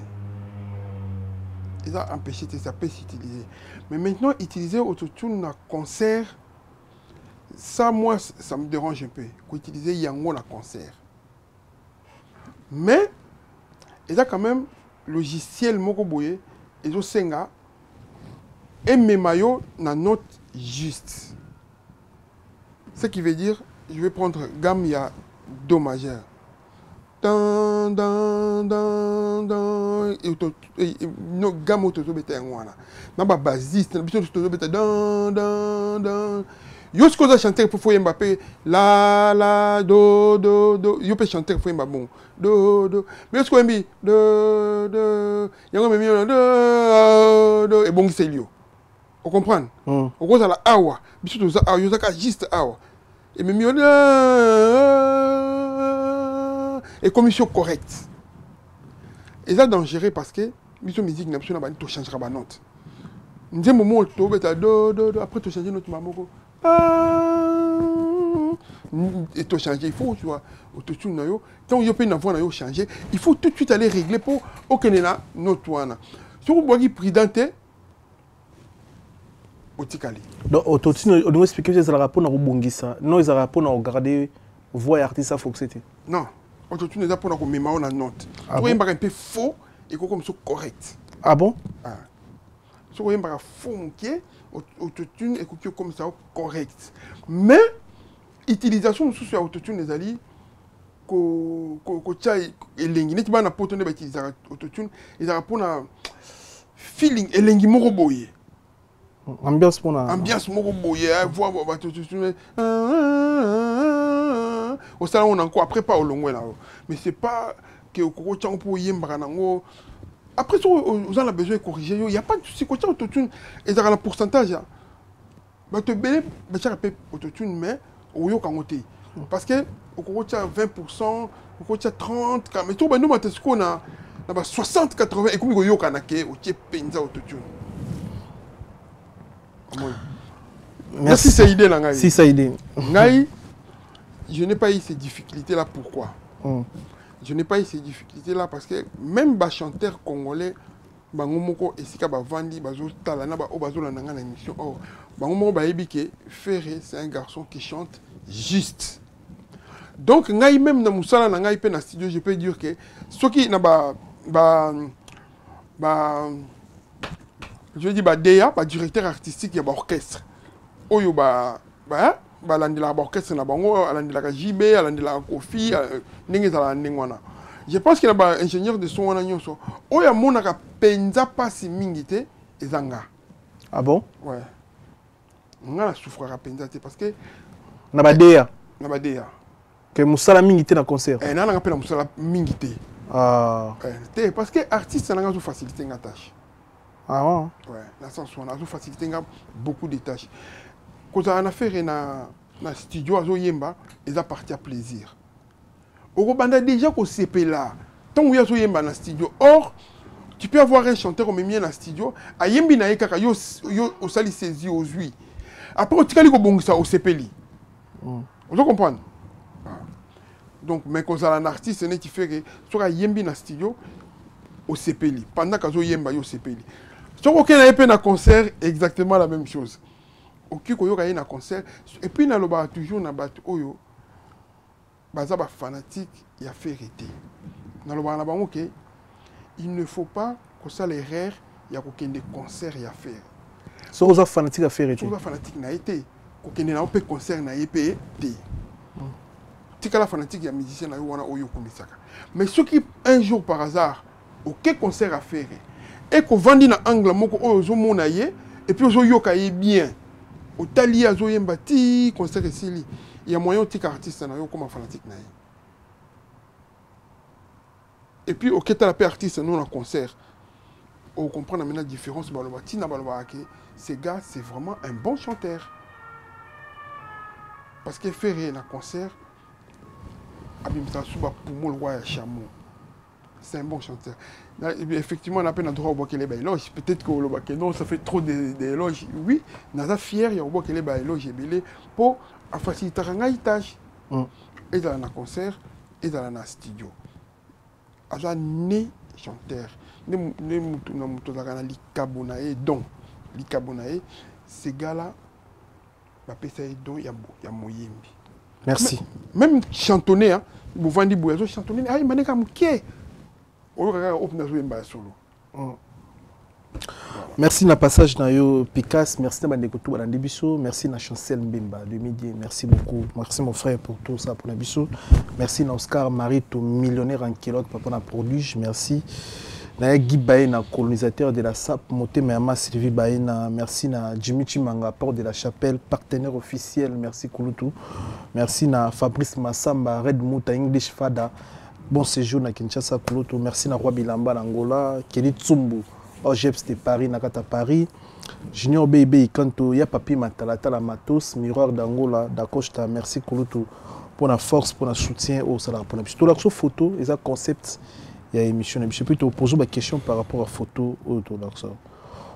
Ils ont empêché que ça peut s'utiliser. Mais maintenant, utiliser autotune dans concert, ça, moi, ça me dérange un peu. Qu'utiliser Yango dans concert. Mais, ils ont quand même logiciel Mokoboye, ils ont senga, et mes maillots dans note juste. Ce qui veut dire, je vais prendre gamme, il y a Do majeur. Dan, dan, dan, dan. No gamme autoto beta ngwana. Na ba bassiste, na biso autoto beta dan, dan, dan. Yo ce qu'on a chanté pour Foye Mbappé, la, la, do, do, do. Yo peut chanter pour Mbappé, bon. Do, do. Mais yo ce qu'on dit, do, do. Yango me mio, do, do. Et bon, c'est lui. Vous comprenez? On cause à la awa. Biso to za awa, yo zaka juste awa. Et me mio, et commission correcte. Et ça dangereux parce que mission musique n'a pas de changer la note. Nous avons un moment où après tu changes notre mamoko. Et tu changes, il faut tu vois autotune na yo. Tant il y a pas une voix na yo changer, il faut tout de suite aller régler pour aucun na notre wana. Si vous voyez prudente otikali. Donc autotune on doit expliquer que ça rapport na bongisa. Non, ils rapport na regarder voix artiste faut que c'était. Non. Autotune est pour nous mémoire la note. Tu vois un peu faux et comme ça correct. Ah bon? Ah. Tu vois un peu faux autotune et comme ça correct. Mais utilisation de sous autotune les alliés ko tchai elengi neti bana poto ne ba utiliser autotune ils a pour na feeling elengi moko boye. Ambiance pour na ambiance moko boye voix autotune. Au salon on a encore après pas au long là. Mais c'est pas que au coco tchang pour yembra nango. Après ça vous avez besoin de corriger, il y a pas de souci côté autotune et ça a un pourcentage. Bah te belé bah ça rappelle autotune mais au yo kangoté. Parce que au coco tchang 20%, au coco tchang 30, mais tout bah nous mates qu'on a 60 80 et comme yo kanake au tchè penza autotune. Merci c'est idée là ngai. Si ça idée. Ngai je n'ai pas eu ces difficultés-là. Pourquoi? Je n'ai pas eu ces difficultés-là parce que même les chanteurs congolais, Ferré, c'est un garçon qui chante juste. Donc, même dans le studio, je peux dire que ce qui je dis DEA, directeur artistique, il y a l'orchestre. Balandila orchestre na bango alandila JB alandila Kofi ndenge za ndengwana. Je pense qu'il y a un ingénieur de son wana nyonso oya monaka penza pasi mingi te ezanga. Ah bon? Ouais. Ngala souffrira penza te parce que na badea que musala mingi te na concert. Na nga pela musala mingi te. Ah. Parce que artiste na nga zo faciliter nga tâche. Ah ouais. Ouais, na sens on a zo faciliter nga beaucoup de tâches. Quand on a fait dans le studio, ils ont parti à plaisir. On a déjà qu'on CP là. Tant que vous avez dans le studio. Or, tu peux avoir un chanteur comme dans le studio. A yembi na yekaka yo sali saisi aux huit. Après, on tient ça au CP. Vous comprenez? Donc, mais quand on a un artiste, c'est qui fait que soit yembi dans le studio au CP. Pendant que vous yemba au CP. Si on a un concert, exactement la même chose. Oki ko yoka na concert et puis na loba toujours na bat oyo baza ba fanatique ya vérité na loba na bango ke il ne faut pas que ça l'erreur ya ko kende concert ya faire so oza fanatique ya vérité so fanatique na été ko kende na pe concert na épé té tika la fanatique ya musicien na yo wana oyo komisaka mais ceux qui un jour par hasard aucun concert à faire et ko vandi na angle moko oyo zo mona ye et puis ozo yoka ye bien. otali azoyemba ti concert esili il y a moyen tika artiste na yo comme fanatique na ye. Et puis au keta la artiste nous en concert on comprend maintenant la différence baloba tina baloba que ces gars c'est vraiment un bon chanteur parce que faire un concert abimsa suba pour le roi chameau. C'est un bon chanteur. Là, effectivement, on a peine à droit au bois qu'elle est éloge. Peut-être que non, ça fait trop d'éloges. Oui, on a fier, il y a au bois qu'elle est éloge et pour faciliter un tâche. Et dans un concert, et dans un studio. Alors, né chanteur. Ces gars-là, merci. Même chantonner, hein, vous vendez bouillon, chantonner, ah, il m'a dit que merci na passage na yo Picasso, merci na bandeko na Biso, merci na Chancel Mbemba de midi, merci beaucoup, merci mon frère pour tout ça pour na Biso, merci na Oscar Marito millionnaire en kilote papa na produit, merci na Guy Baena colonisateur de la SAP Motema Yama Sylvie Baena, merci na Jimmy Chimanga porte de la Chapelle partenaire officiel, merci Kulutu, merci na Fabrice Massamba Red Mouta English Fada. Bon séjour na Kinshasa Kulutu, merci na Roi Bilamba Angola, Kelly Tsumbu, Ojeps de Paris, Nakata Paris, Junior Baby Kanto, ya Papi Matalata la Matos, Miroir d'Angola, d'Acosta, merci Kulutu pour la force, pour le soutien au salaire pour la photo. Tout photo, et ça concept, il y a émission. Je peux te poser une question par rapport à photo autour de ça.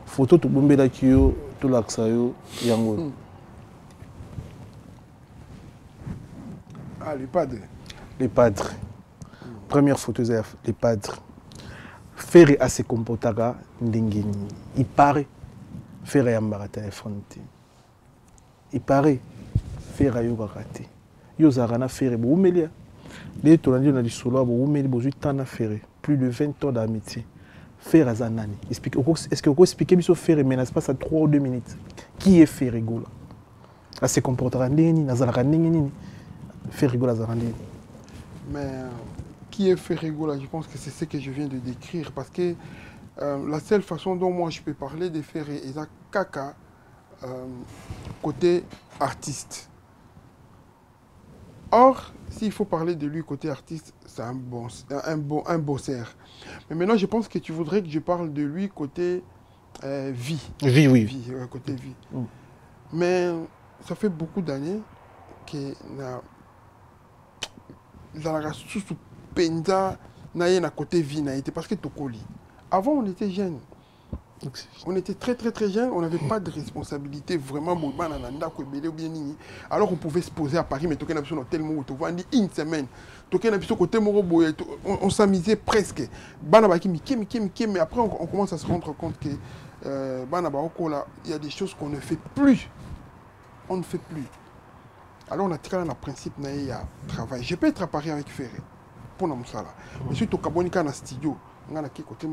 Photo tout bombe là qui yo, tout l'accès yo, yango. Ah les padres. Les padres. Première photo, les padres. Faire à se comporter, il paraît, faire à un téléphone. Il paraît, faire à un raté. Yozarana faire, boumelia. Les tournants ont dit solo, boumelia, plus de 20 ans d'amitié. Faire à Zanani. Est-ce que vous pouvez expliquer ce faire, mais ça passe à 3 ou 2 minutes. Qui est faire rigolo? À se comporter, faire rigolo à Zanani. Mais qui est fait rigoler, je pense que c'est ce que je viens de décrire. Parce que la seule façon dont moi je peux parler de faire est Kaka côté artiste. Or, s'il faut parler de lui côté artiste, c'est un bosseur. Mais maintenant, je pense que tu voudrais que je parle de lui côté vie. Vie, oui. Vie, côté vie. Mais ça fait beaucoup d'années que Penda na côté vie parce que Tokoli. Avant on était jeunes. On était très jeunes, on n'avait pas de responsabilité vraiment. Alors on pouvait se poser à Paris, mais tellement une semaine. On s'amusait presque. Mais après on commence à se rendre compte que il y a des choses qu'on ne fait plus. On ne fait plus. Alors on a tiré le principe de travail. Je peux être à Paris avec Ferré. Pour nous ça là. Mais si tu as un studio, on a côté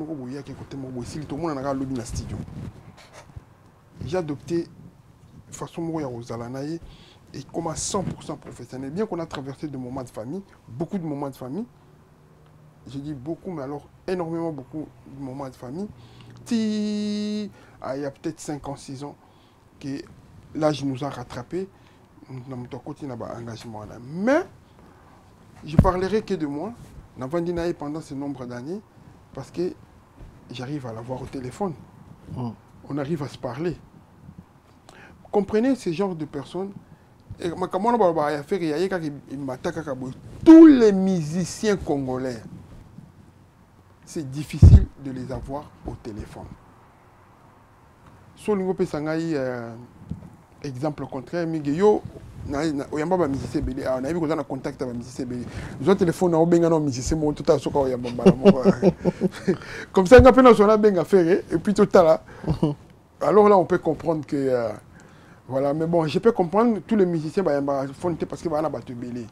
studio. J'ai adopté façon et comme à 100% professionnel. Bien qu'on a traversé des moments de famille, beaucoup de moments de famille. J'ai dit beaucoup, mais alors énormément beaucoup de moments de famille. Il y a peut-être 5 ans, 6 ans que l'âge nous a rattrapés. Nous continuons à engagement. Mais je parlerai que de moi, pendant ce nombre d'années, parce que j'arrive à l'avoir au téléphone. On arrive à se parler. Comprenez ce genre de personnes. Tous les musiciens congolais, c'est difficile de les avoir au téléphone. Solingo Pesangaï, exemple contraire, Migeyo, oyamba ba musicien belé on a vu qu'on a contact avec musicien belé les téléphone na benga no musicien mo tout à soka oyamba bala comme ça on a peine sur la benga faire et puis tout à là alors là on peut comprendre que voilà mais bon je peux comprendre tous les musiciens ba yamba fonte parce que ba na ba te belé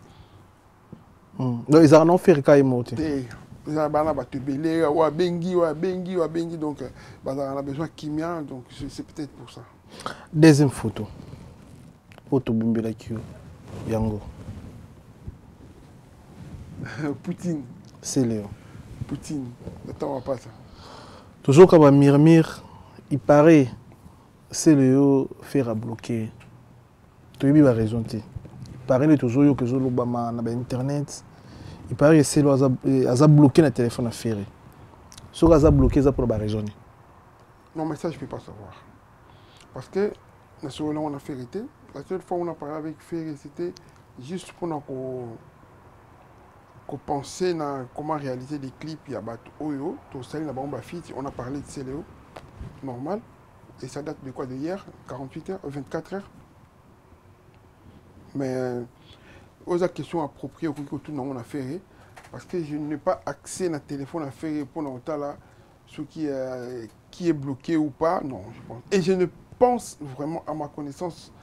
donc ils en ont fait quand ils montent ils ba na ba te belé wa bengi donc ba on a besoin kimia donc c'est peut-être pour ça. Deuxième photo. Photo Bumbela Kyo. Yango. Poutine. C'est Léon. Poutine. Attends, on va pas ça. Toujours comme un murmure, il paraît, c'est Léon faire à bloquer toyebi ba raison te parler tozoyo que zolobama na ba internet il paraît que c'est aza bloqué na téléphone à ferré so aza bloqué ça pour ba raison. Non mais ça je peux pas savoir parce que na so là on a vérité la seule fois où on a parlé avec Ferré c'était juste pour qu'on pensait na comment réaliser des clips ya bat oyo to sali na bomba fit on a parlé de Céléo normal et ça date de quoi de hier 48 heures 24 heures mais aux questions appropriées au coup tout on a Ferré parce que je n'ai pas accès à téléphone à Ferré pour longtemps là ce qui est bloqué ou pas non je pense et je ne pense vraiment à ma connaissance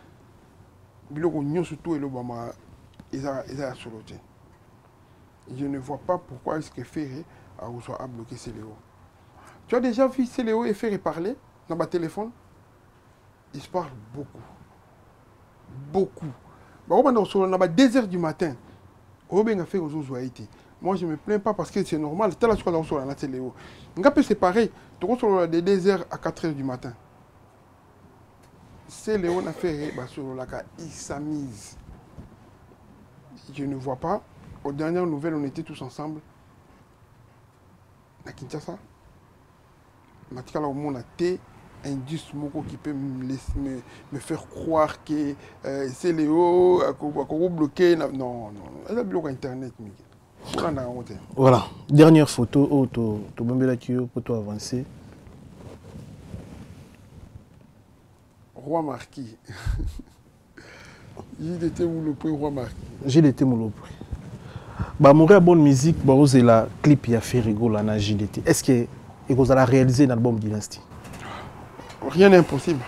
surtout et l'Obama ils a soloté. Je ne vois pas pourquoi est-ce que Ferré a bloqué Céléo. Tu as déjà vu Céléo et Ferré parler dans ma téléphone? Ils se parlent beaucoup. Beaucoup. On a 2 heures du matin. Moi, je ne me plains pas parce que c'est normal. C'est la Céléo. C'est pareil. De 2 heures à 4 heures du matin. Céléo a fait il s'amise. Je ne vois pas. Aux dernières nouvelles, on était tous ensemble. À Kinshasa. Matika là au monde a été indice qui peut me faire croire que Céléo a bloqué. Non, non. Elle a bloqué Internet. Voilà. Dernière photo. Pour toi avancer. Roi Marquis. JDT Moulopoué, Roi Marquis. JDT Moulopoué. Bah, mourir bonne musique, bah, c'est la clip qui a fait rigoler na JDT. Est-ce que vous allez réaliser l'album Dynasty? Rien n'est impossible.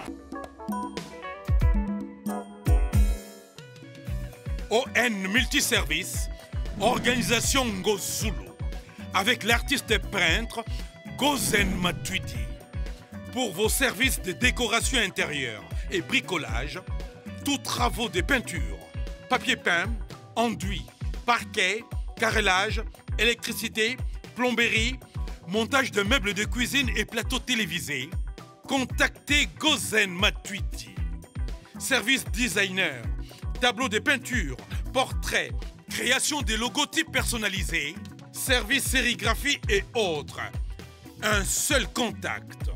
ON Multiservice, organisation Ngozulu, avec l'artiste peintre Gozen Matuidi. Pour vos services de décoration intérieure et bricolage, tous travaux de peinture, papier peint, enduit, parquet, carrelage, électricité, plomberie, montage de meubles de cuisine et plateaux télévisés, contactez Gozen Matuidi. Service designer, tableau de peinture, portrait, création de logotypes personnalisés, service sérigraphie et autres. Un seul contact.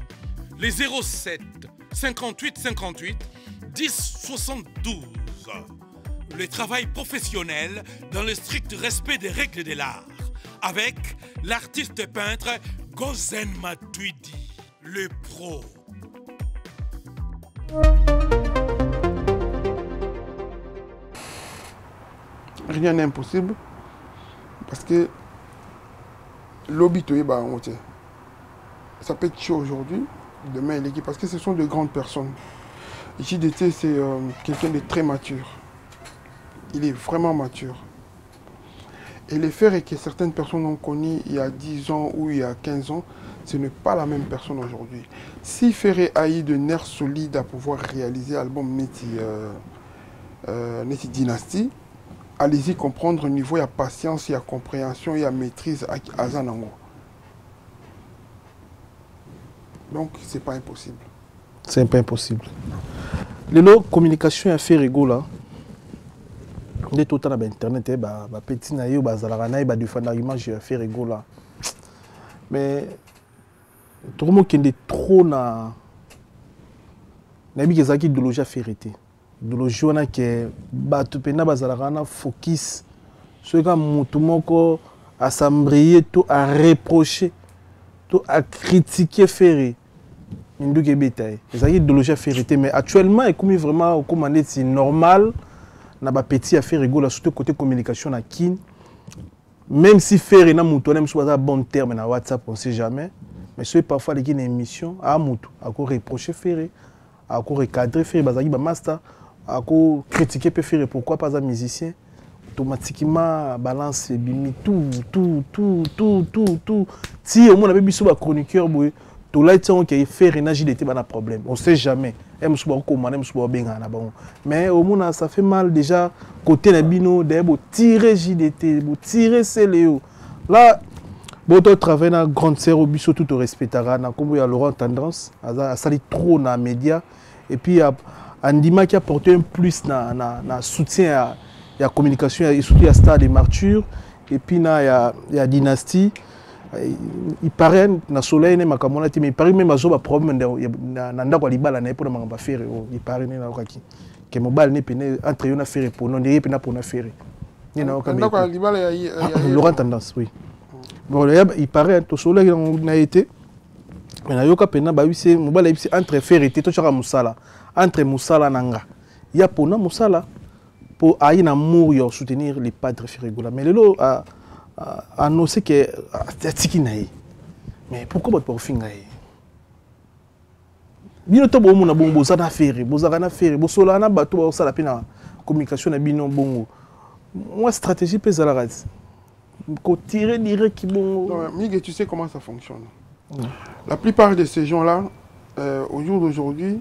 Les 07 58 58 10 72. Le travail professionnel dans le strict respect des règles de l'art. Avec l'artiste peintre Gozen Matuidi, le pro. Rien n'est impossible. Parce que l'obito est bas. Ça peut être chaud aujourd'hui. Demain, l'équipe, parce que ce sont de grandes personnes. JDT, c'est quelqu'un de très mature. Il est vraiment mature. Et les faits que certaines personnes ont connus il y a 10 ans ou il y a 15 ans, ce n'est pas la même personne aujourd'hui. Si Ferré a eu de nerfs solides à pouvoir réaliser l'album Neti Dynasty, allez-y comprendre au niveau, il y a patience, il y a compréhension, il y a maîtrise à Zanango. Donc, c'est pas impossible. C'est pas impossible. Les communication à faire rigolo là. Dès tout le temps internet, petit naïo, bazalaraï, défendre l'image à faire rigolo là. Mais tout le monde qui est trop na. Nabi kezaki idéologie à vérité. Idéologie on a que batu pena bazalarana focus. Ce que mutumoko à s'embrayer tout à reprocher, tout à critiquer Ferré. C'est idéologie à vérité, mais actuellement, comme vraiment comme c'est normal, na ba petit affaire rigolo surtout côté communication na kin. Même si Ferré na mutu même soit un bon terme na WhatsApp, on sait jamais. Mais c'est parfois les émission à mutu, à quoi reprocher Ferré, à quoi recadrer Ferré, bazaki ba master, à quoi critiquer Ferré, pourquoi pas un musicien. Automatiquement balance bimi tout. Si au moins on avait biso ba chroniqueur boy. Tout là, il fait rénager des problèmes. On ne sait jamais. Mais au moins, ça fait mal déjà. Côté Nabino, de tirer JDT, tirer Céléo. Là, votre travail dans grande sœur au biso tout au respect. Comme il y a Laurent Tendance, ça lit trop dans les médias. Et puis, à Andima qui a apporté un plus na soutien à la communication, et surtout à Star des Martyrs, et puis il y a Dynastie. Il paraît na soleil ne makamona mais il paraît même azoba problème na ndako libala na pour mangamba faire il paraît na okaki que mobile ne pene entre yo na faire pour non ne pena pour na faire ni na okami ndako libala ya Laurent Tendance oui bon il paraît to soleil na été mais na yoka pena ba wisi mobile ibisi entre faire et to chaka musala entre musala nanga ya pona musala pour aïe na amour yo soutenir les padres Ferregola mais lelo annoncé que c'est mais pourquoi votre profil ngaye bino to bomu na bongo za na faire bozaka na faire bosola na bato ba osala pena communication na bino bongo moi stratégie pesa la race ko tirer direct qui bongo Miguel, tu sais comment ça fonctionne. La plupart de ces gens là au jour d'aujourd'hui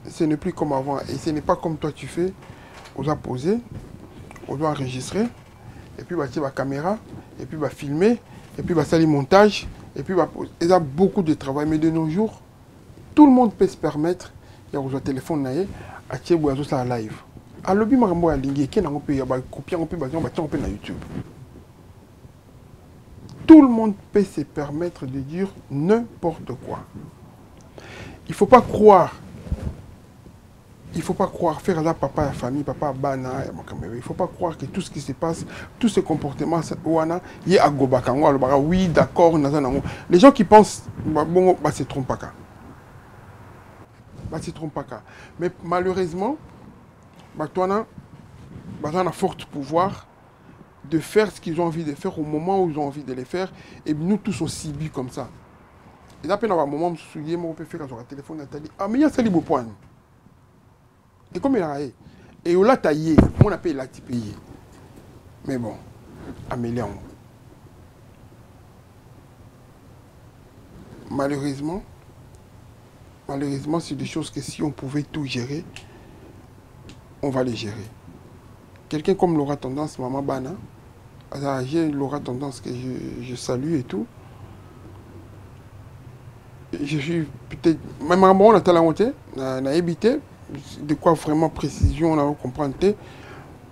ce n'est plus comme avant et ce n'est pas comme toi tu fais on doit poser on doit enregistrer et puis bah tirer la caméra et puis bah filmer et puis bah salir montage et puis bah il y a beaucoup de travail mais de nos jours tout le monde peut se permettre il y a un téléphone naé à tirer boazo ça live à lobby marambo à linguer qui n'a on peut y avoir copier on peut bah on peut na YouTube tout le monde peut se permettre de dire n'importe quoi il faut pas croire faire là papa à famille, papa à bana, il faut pas croire que tout ce qui se passe, tous ces comportements, oui d'accord, les gens qui pensent, bon, se trompent pas. Mais malheureusement, toi, on a fort pouvoir de faire ce qu'ils ont envie de faire au moment où ils ont envie de les faire, et nous tous on subit comme ça. Et là, un moment, je me souviens, on peut faire sur le téléphone, Nathalie, ah mais il y a ça, les beaux points. Et comme il a raillé, et on l'a taillé, on a payé la payé. Mais bon, Amélion. Malheureusement, c'est des choses que si on pouvait tout gérer, on va les gérer. Quelqu'un comme Laura Tendance, Maman Bana, j'ai Laura Tendance que je salue et tout. Je suis peut-être. Même on a talenté, on a évité. De quoi vraiment précision on a compris,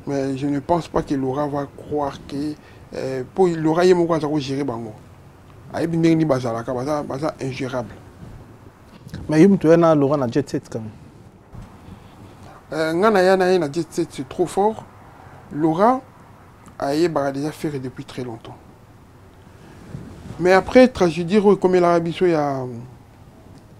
mais je ne pense pas que Laura va croire que pour Laura il va gérer bango aïe bien ni bazala baza ingérable mais il me na Laura na jet set quand même ngana na jet set c'est trop fort Laura a déjà fait depuis très longtemps mais après tragédie comme il a habitué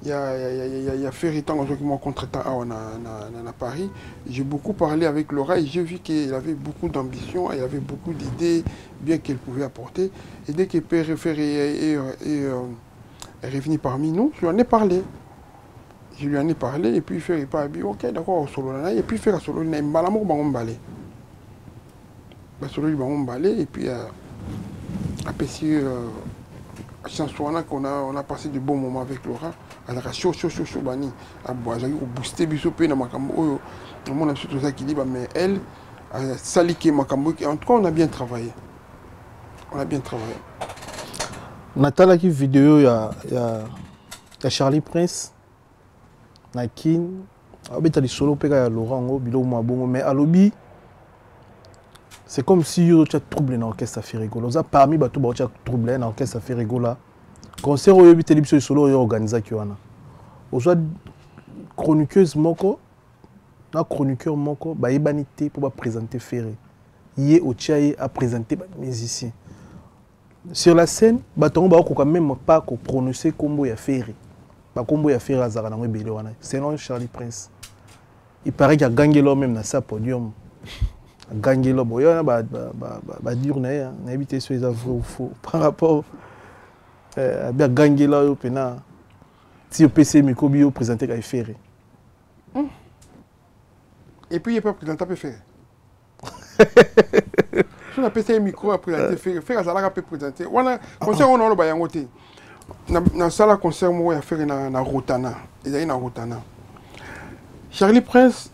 il y a fait temps que moi contre à Paris. J'ai beaucoup parlé avec Laura et j'ai vu qu'elle avait beaucoup d'ambition, elle avait beaucoup d'idées bien qu'elle pouvait apporter. Et dès qu'elle peut refaire est revenue parmi nous, je lui en ai parlé. Je lui en ai parlé et puis faire et pas ok d'accord solo et puis faire solo na mbalamu bango mbalé. Ba solo bango mbalé et puis après si chance qu'on a passé de bons moments avec Laura. Elle a chaud bani a boosté biso pe na makambo oyo on a surtout ça qui dit mais elle a saliqué makambo en tout cas on a bien travaillé Natala qui vidéo il y a Charlie Prince Nakin abeta li solo pe ya Laurent ngo bilo mo bongo mais alobi c'est comme si yo tu as troublé dans l'orchestre Ferregola ça parmi bato ba tu as troublé dans l'orchestre Ferregola concert au yobité libso solo yo organisa ki wana ozwa chroniqueuse moko na chroniqueur moko ba yebanité pour ba présenter Ferré yé otiaye a présenter ba musicien sur la scène batongo ba ko quand même pas ko prononcer combo ya Ferré ba combo ya Ferré azaka na ngwebele wana c'est non Charlie Prince il paraît qu'il a gagné l'homme même dans sa podium gagné l'homme boya ba dire na éviter sur les vrai ou faux par rapport bien gagné là au pena si au PC Mikobi présenté qu'à Ferré et puis il peut présenter à Ferré sur la PC micro à présenter Ferré ça peut présenter on a concert on a le bayangoté na sala concert moi à faire na Rotana et na Rotana Charlie Prince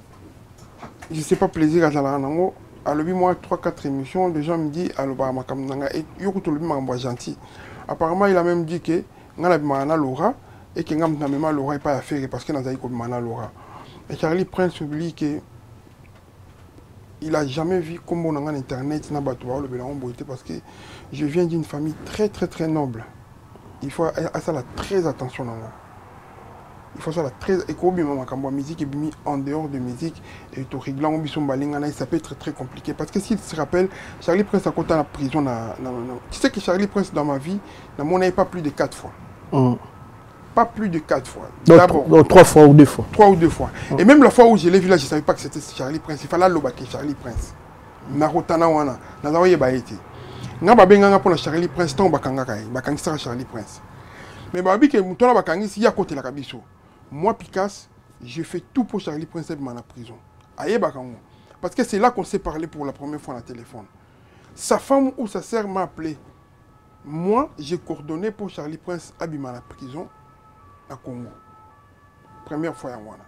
je sais pas plaisir à la nango à l'objet moi 3-4 émissions les gens me disent à l'objet makamnanga et yoko to l'objet gentil. Apparemment, il a même dit que nous avons Laura et que nous avons Laura et pas à faire parce que nous avons Laura. Mais Charlie Prince oublie que il a jamais vu comment on a internet na bateau le bélan beauté parce que je viens d'une famille très noble. Il faut à ça la très attention dans moi. Il faut ça la très écobi maman quand moi musique est mis en dehors de musique et tout réglant biso balingana ça peut être très compliqué parce que s'il se rappelle Charlie Prince a côté la prison tu sais que Charlie Prince dans ma vie n'a mon pas plus de 4 fois. Pas plus de 4 fois. Donc 3 fois ou 2 fois. 3 ou 2 fois. Et même la fois où je l'ai vu là, je ne savais pas que c'était Charlie Prince. Il fallait l'obaki Charlie Prince. Narotana wana. Nazawaye baïti. Nga babenganga pour Charlie Prince, tant bakanga kai. Bakangi sera Charlie Prince. Mais babi que mutona bakangi si ya côté la kabiso. Moi Picasso, je fais tout pour Charlie Prince être dans la prison. Aye bakango. Parce que c'est là qu'on s'est parlé pour la première fois dans le téléphone. Sa femme ou sa sœur m'a appelé. Moi, j'ai coordonné pour Charlie Prince abîmer la prison. À Congo. Première fois à Wana.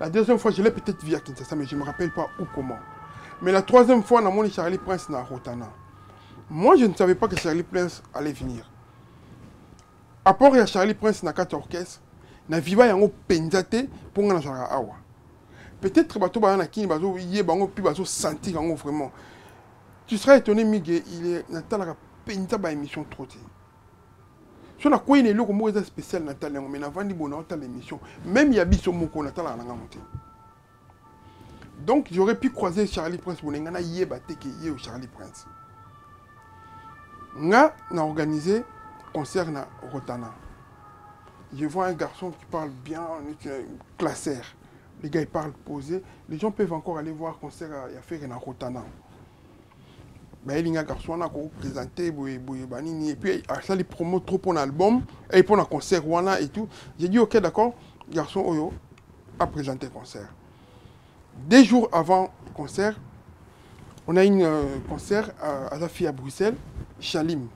La deuxième fois, je l'ai peut-être vu à Kinshasa, mais je ne me rappelle pas où, comment. Mais la troisième fois, on a mon Charlie Prince à Rotana. Moi, je ne savais pas que Charlie Prince allait venir. À part à Charlie Prince dans 4 orchestres, na viva yango penzate pour nga na awa. Peut-être bato ba na kini bazo yé bango pi bazo sentir yango vraiment. Tu seras étonné Miguel, il est na tala penza ba émission trop. Si on a quoi une logo moi spécial Nathalie mais avant di bonheur dans l'émission même il y a biso moko Nathalie na monté. Donc j'aurais pu croiser Charlie Prince bonenga na yeba teke yé au Charlie Prince. Nga na organisé concert na Rotana. Je vois un garçon qui parle bien, un classeur. Les gars ils parlent posé, les gens peuvent encore aller voir concert à faire na Rotana. Ben, il y a un garçon qui a présenté et puis ça les promo trop pour l'album et pour un concert et tout. J'ai dit ok d'accord, garçon Oyo a présenté le concert. 2 jours avant le concert, on a un concert à la fille à Bruxelles, Chalim.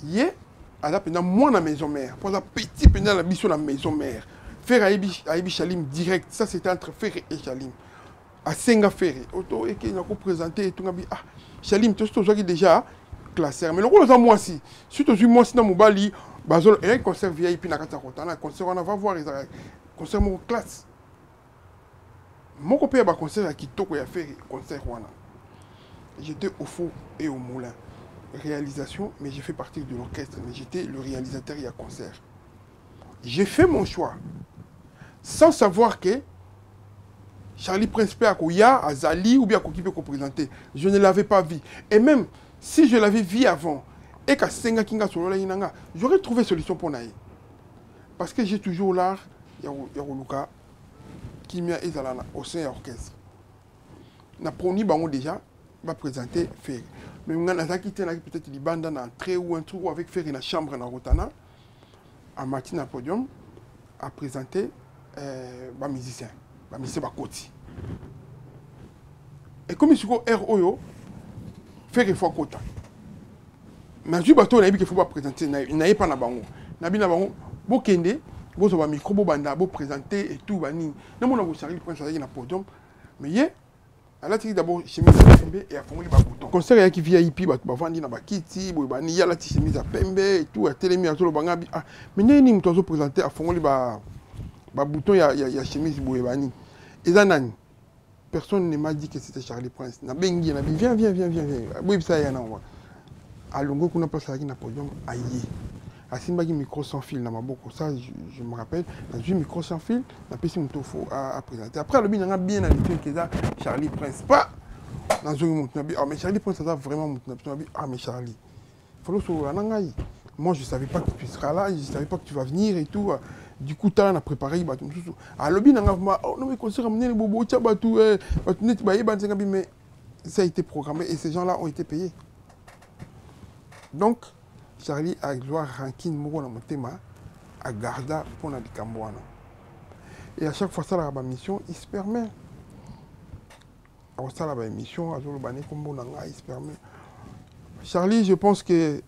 Hier, à la pendant moi dans la maison mère, pour la petite pendant la mission dans la maison mère. Faire à Chalim direct, ça c'était entre Ferré et Chalim. À Senga Ferré, auto et qui a présenté et tout ah Chalim, tu sais déjà classé. Mais le rôle de moi aussi. Si tu as moi si dans mon bali, bazol et concert VIP na kata kotana, concert on va voir les concert mon classe. Mon copain a concert à Kitoko a fait concert wana. J'étais au four et au moulin. Réalisation, mais j'ai fait partie de l'orchestre, mais j'étais le réalisateur et à concert. J'ai fait mon choix sans savoir que Charlie Prince Péakoya, Azali ou bien Koki peut présenter. Je ne l'avais pas vu. Et même si je l'avais vu avant, et qu'à Senga Kinga Solola Inanga, j'aurais trouvé solution pour Naï. Parce que j'ai toujours l'art, Yaroluka, qui m'a ezalana au sein de l'orchestre. Na proni bango déjà, va présenter Ferry. Mais on a peut-être des bandes dans entrée ou un truc avec Ferry dans la chambre dans Rotana, à matin à podium, à présenter les musiciens. Mais c'est pas côté. Et comme il se R Oyo, faire il faut côté. Mais du bateau, il ne faut pas présenter, il n'a pas na bango. Nabi na bango, bo kende, bo so ba micro, bo banda, bo présenter et tout bani. Na mon abo Charlie Prince na podium. Mais yé, ala tiki d'abord chemise à pembe et a fongoli ba bouton. Concert ya ki VIP ba vandi na ba kiti, bo bani ya la ti chemise à pembe et tout a télémi à tout le banga bi. Ah, mais né ni mto zo présenter a fongoli ba bouton ya chemise bo bani. Et Zanani, personne ne m'a dit que c'était Charlie Prince. Na bengi na bi viens. Oui ça y a na wa. À longo kuna place là qui na podium aïe. À Simba qui micro sans fil na maboko ça je me rappelle, na du micro sans fil, na pesi mon tofo à présenter. Après le bin na bien habitué que ça Charlie Prince pas dans un monte na bi ah mais Charlie Prince ça vraiment monte na bi ah mais Charlie. Follow so anangai. Moi je savais pas que tu seras là, je savais pas que tu vas venir et tout. Du coup, tu as préparé. À l'objet, oh non, mais concert amené les bobos, mais ça a été programmé et ces gens-là ont été payés. Donc, Charlie a gloire rankin moko na motema à garda pour na dikambwana. Et à chaque fois ça la mission, il se permet. Alors ça la mission, azolo bané kombo nanga, il se permet. Charlie, je pense que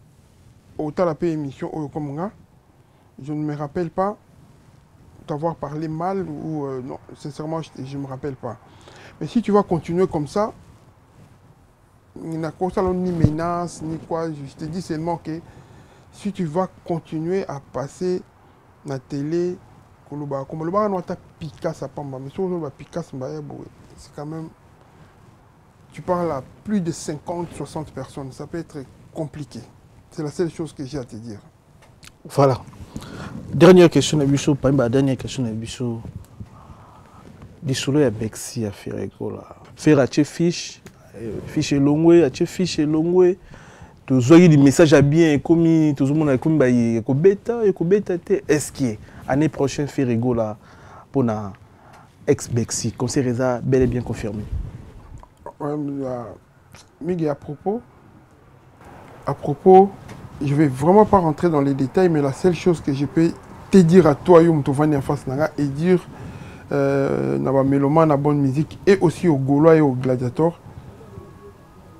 au la paix émission comme nga, je ne me rappelle pas t'avoir parlé mal ou non, sincèrement je ne me rappelle pas. Mais si tu vas continuer comme ça, il n'y a ni menace ni quoi, je te dis seulement que si tu vas continuer à passer la télé Koloba, comme le bar, on a Picasso à Pamba, mais sur le Picasso, c'est quand même. Tu parles à plus de 50-60 personnes, ça peut être compliqué. C'est la seule chose que j'ai à te dire. Voilà. Dernière question, Nabiso, dernière question, Nabiso. Disolo ya Bexi à Ferrego là. Faire à fiche longue, à fiche longue. Tu zoyi des messages à bien comme tout le monde a comme baï bêta est-ce que année prochaine Ferrego là pour na ex Bexi comme c'est Reza bel et bien confirmé. Miguel, à propos, je vais vraiment pas rentrer dans les détails, mais la seule chose que je peux te dire à toi, Yom Tovani en face Naga, et dire na mélomane, na bonne musique, et aussi aux Gaulois et aux gladiateurs,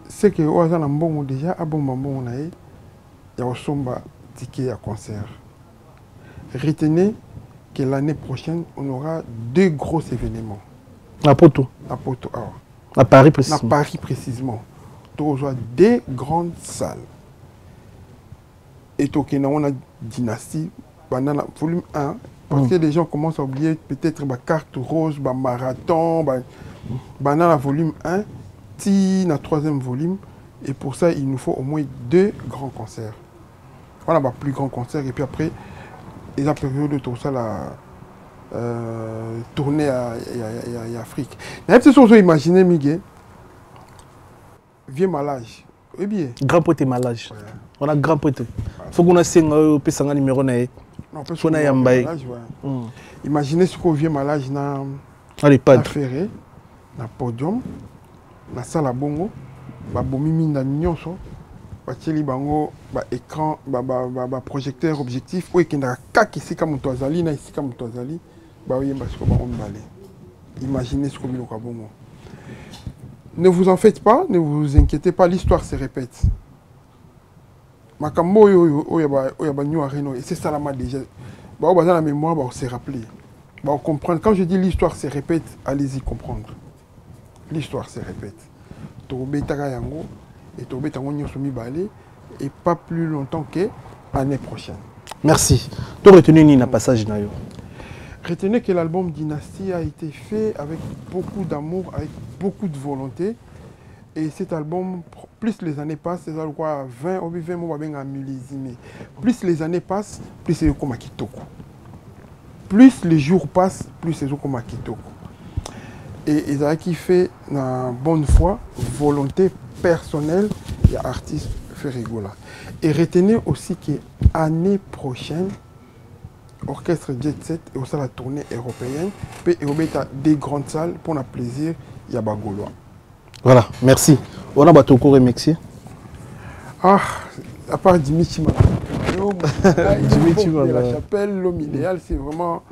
c'est que au hasard bon déjà à bon mambo on a il y a somba ticket à concert. Retenez que l'année prochaine on aura 2 gros événements. À Poto. À Poto. À Paris précisément. À Paris précisément. Tu reçois 2 grandes salles. Et donc on a Dynastie pendant la volume 1 parce que les gens commencent à oublier peut-être ma carte rose, ma marathon, pendant la volume 1. Si dans le 3e volume, et pour ça, il nous faut au moins 2 grands concerts. Voilà, plus grand concert, et puis après, il y a la période de tout ça, la tournée à Afrique. Mais c'est sûr, imaginez, Miguel, vieux malage. Eh bien. Grand pote malage. Ouais. On a grand pote. Il faut qu'on ait un numéro. Imaginez ce qu'on vient malage dans la ferré, dans le podium. Na sala bongo ba bomimi na nyonso ba teli bango ba écran ba projecteur objectif o ekenda kaki sika muto azali na sika muto azali ba oyemba siko ba ombale. Imaginez ce que biloka bongo. Ne vous en faites pas, ne vous inquiétez pas, l'histoire se répète. Makambo oya ba nyu areno et c'est ça la déjà ba dans la mémoire ba on se rappeler. Ba on comprendre quand je dis l'histoire se répète, allez-y comprendre. L'histoire se répète. Et pas plus longtemps que l'année prochaine. Merci. Tu retenu un passage nayo. Retenez que l'album Dynastie a été fait avec beaucoup d'amour, avec beaucoup de volonté. Et cet album, plus les années passent, c'est quoi 20 mois millésimé. Plus les années passent, plus c'est comme Kitoko. Plus les jours passent, plus c'est comme Kitoko. Et ils ont qui fait une bonne foi, volonté personnelle, il y a artiste Ferrego là. Et retenez aussi que l'année prochaine, Orchestre Jet Set et aussi la tournée européenne, peut y des grandes salles pour le plaisir, il y a Bagolois. Voilà, merci. On a battu au merci. Ah, à part Dimitri Dimitri la chapelle, l'homme idéal, c'est vraiment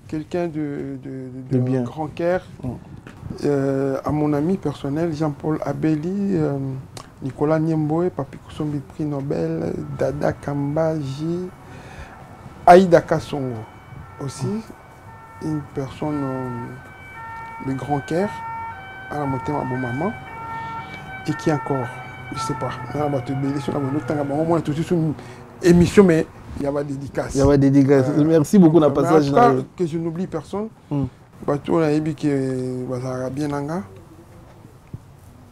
quelqu'un de bien. Grand cœur. À mon ami personnel, Jean-Paul Abeli, Nicolas Niemboé, Papi Kousombi prix Nobel, Dada Kambaji, Aïda Kassongo aussi, une personne de grand cœur, à la montée ma maman, et qui encore, je ne sais pas, on a tout une émission, mais il y a des dédicaces. Il y a des dédicaces. Merci beaucoup pour le passage. Que je n'oublie personne.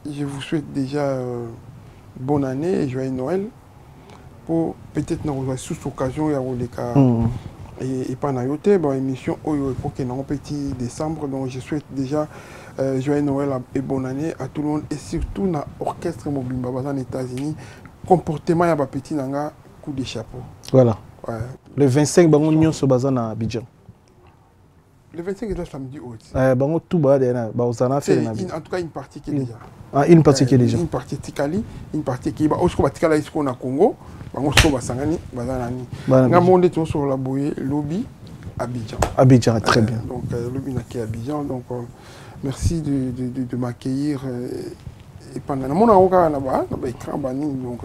Je vous souhaite déjà bonne année et joyeux Noël. Pour peut-être nous sous occasion et pas na yote émission pour que nous petit décembre. Donc je souhaite déjà joyeux Noël et bonne année à tout le monde et surtout na orchestre Mobimba aux États-Unis. Comportement ya petit nanga coup de chapeau. Voilà. Ouais. Le 25 bango nyon so bazan à Abidjan. Le 25 est là samedi haute. Bango tout bas derrière bazana fait en tout cas une partie qui est déjà. Ah, une partie qui est déjà. Une partie Tikali, une partie qui est au sco Tikala isko na Congo, bango sco basangani bazanani. Nga monde to sur la boye lobby Abidjan. Abidjan très bien. Donc lobby na ki Abidjan donc merci de m'accueillir et pendant mon aoka na ba écran bani donc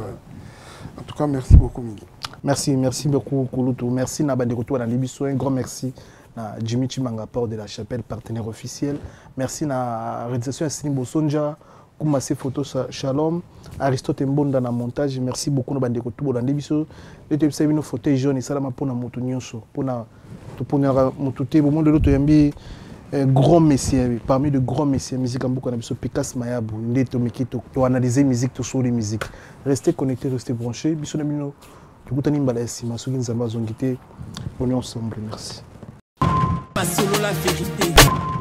en tout cas merci beaucoup Miguel. Merci beaucoup Kouloutou. Merci Nabande Retour dans l'émission. Un grand merci à Jimmy Chimanga Port de la Chapelle, partenaire officiel. Merci à la réalisation Sini Bosonja, Koumassé Photo Shalom, Aristote Mbonda na montage. Merci beaucoup na bandeko tout bolande biso. Le te sabi no fauteuil jaune ça la pona moto nyonso pona to pona moto te bo monde l'autre yambi grand messieurs parmi de grands messieurs musique ambuko na biso Picasso Mayabu ndeto mikito to analyser musique to sur les musiques. Restez connectés, restez branchés. Biso na bino tukutani mbala ya sima soki nzamba zongite on est ensemble. Merci. Pas solo la vérité.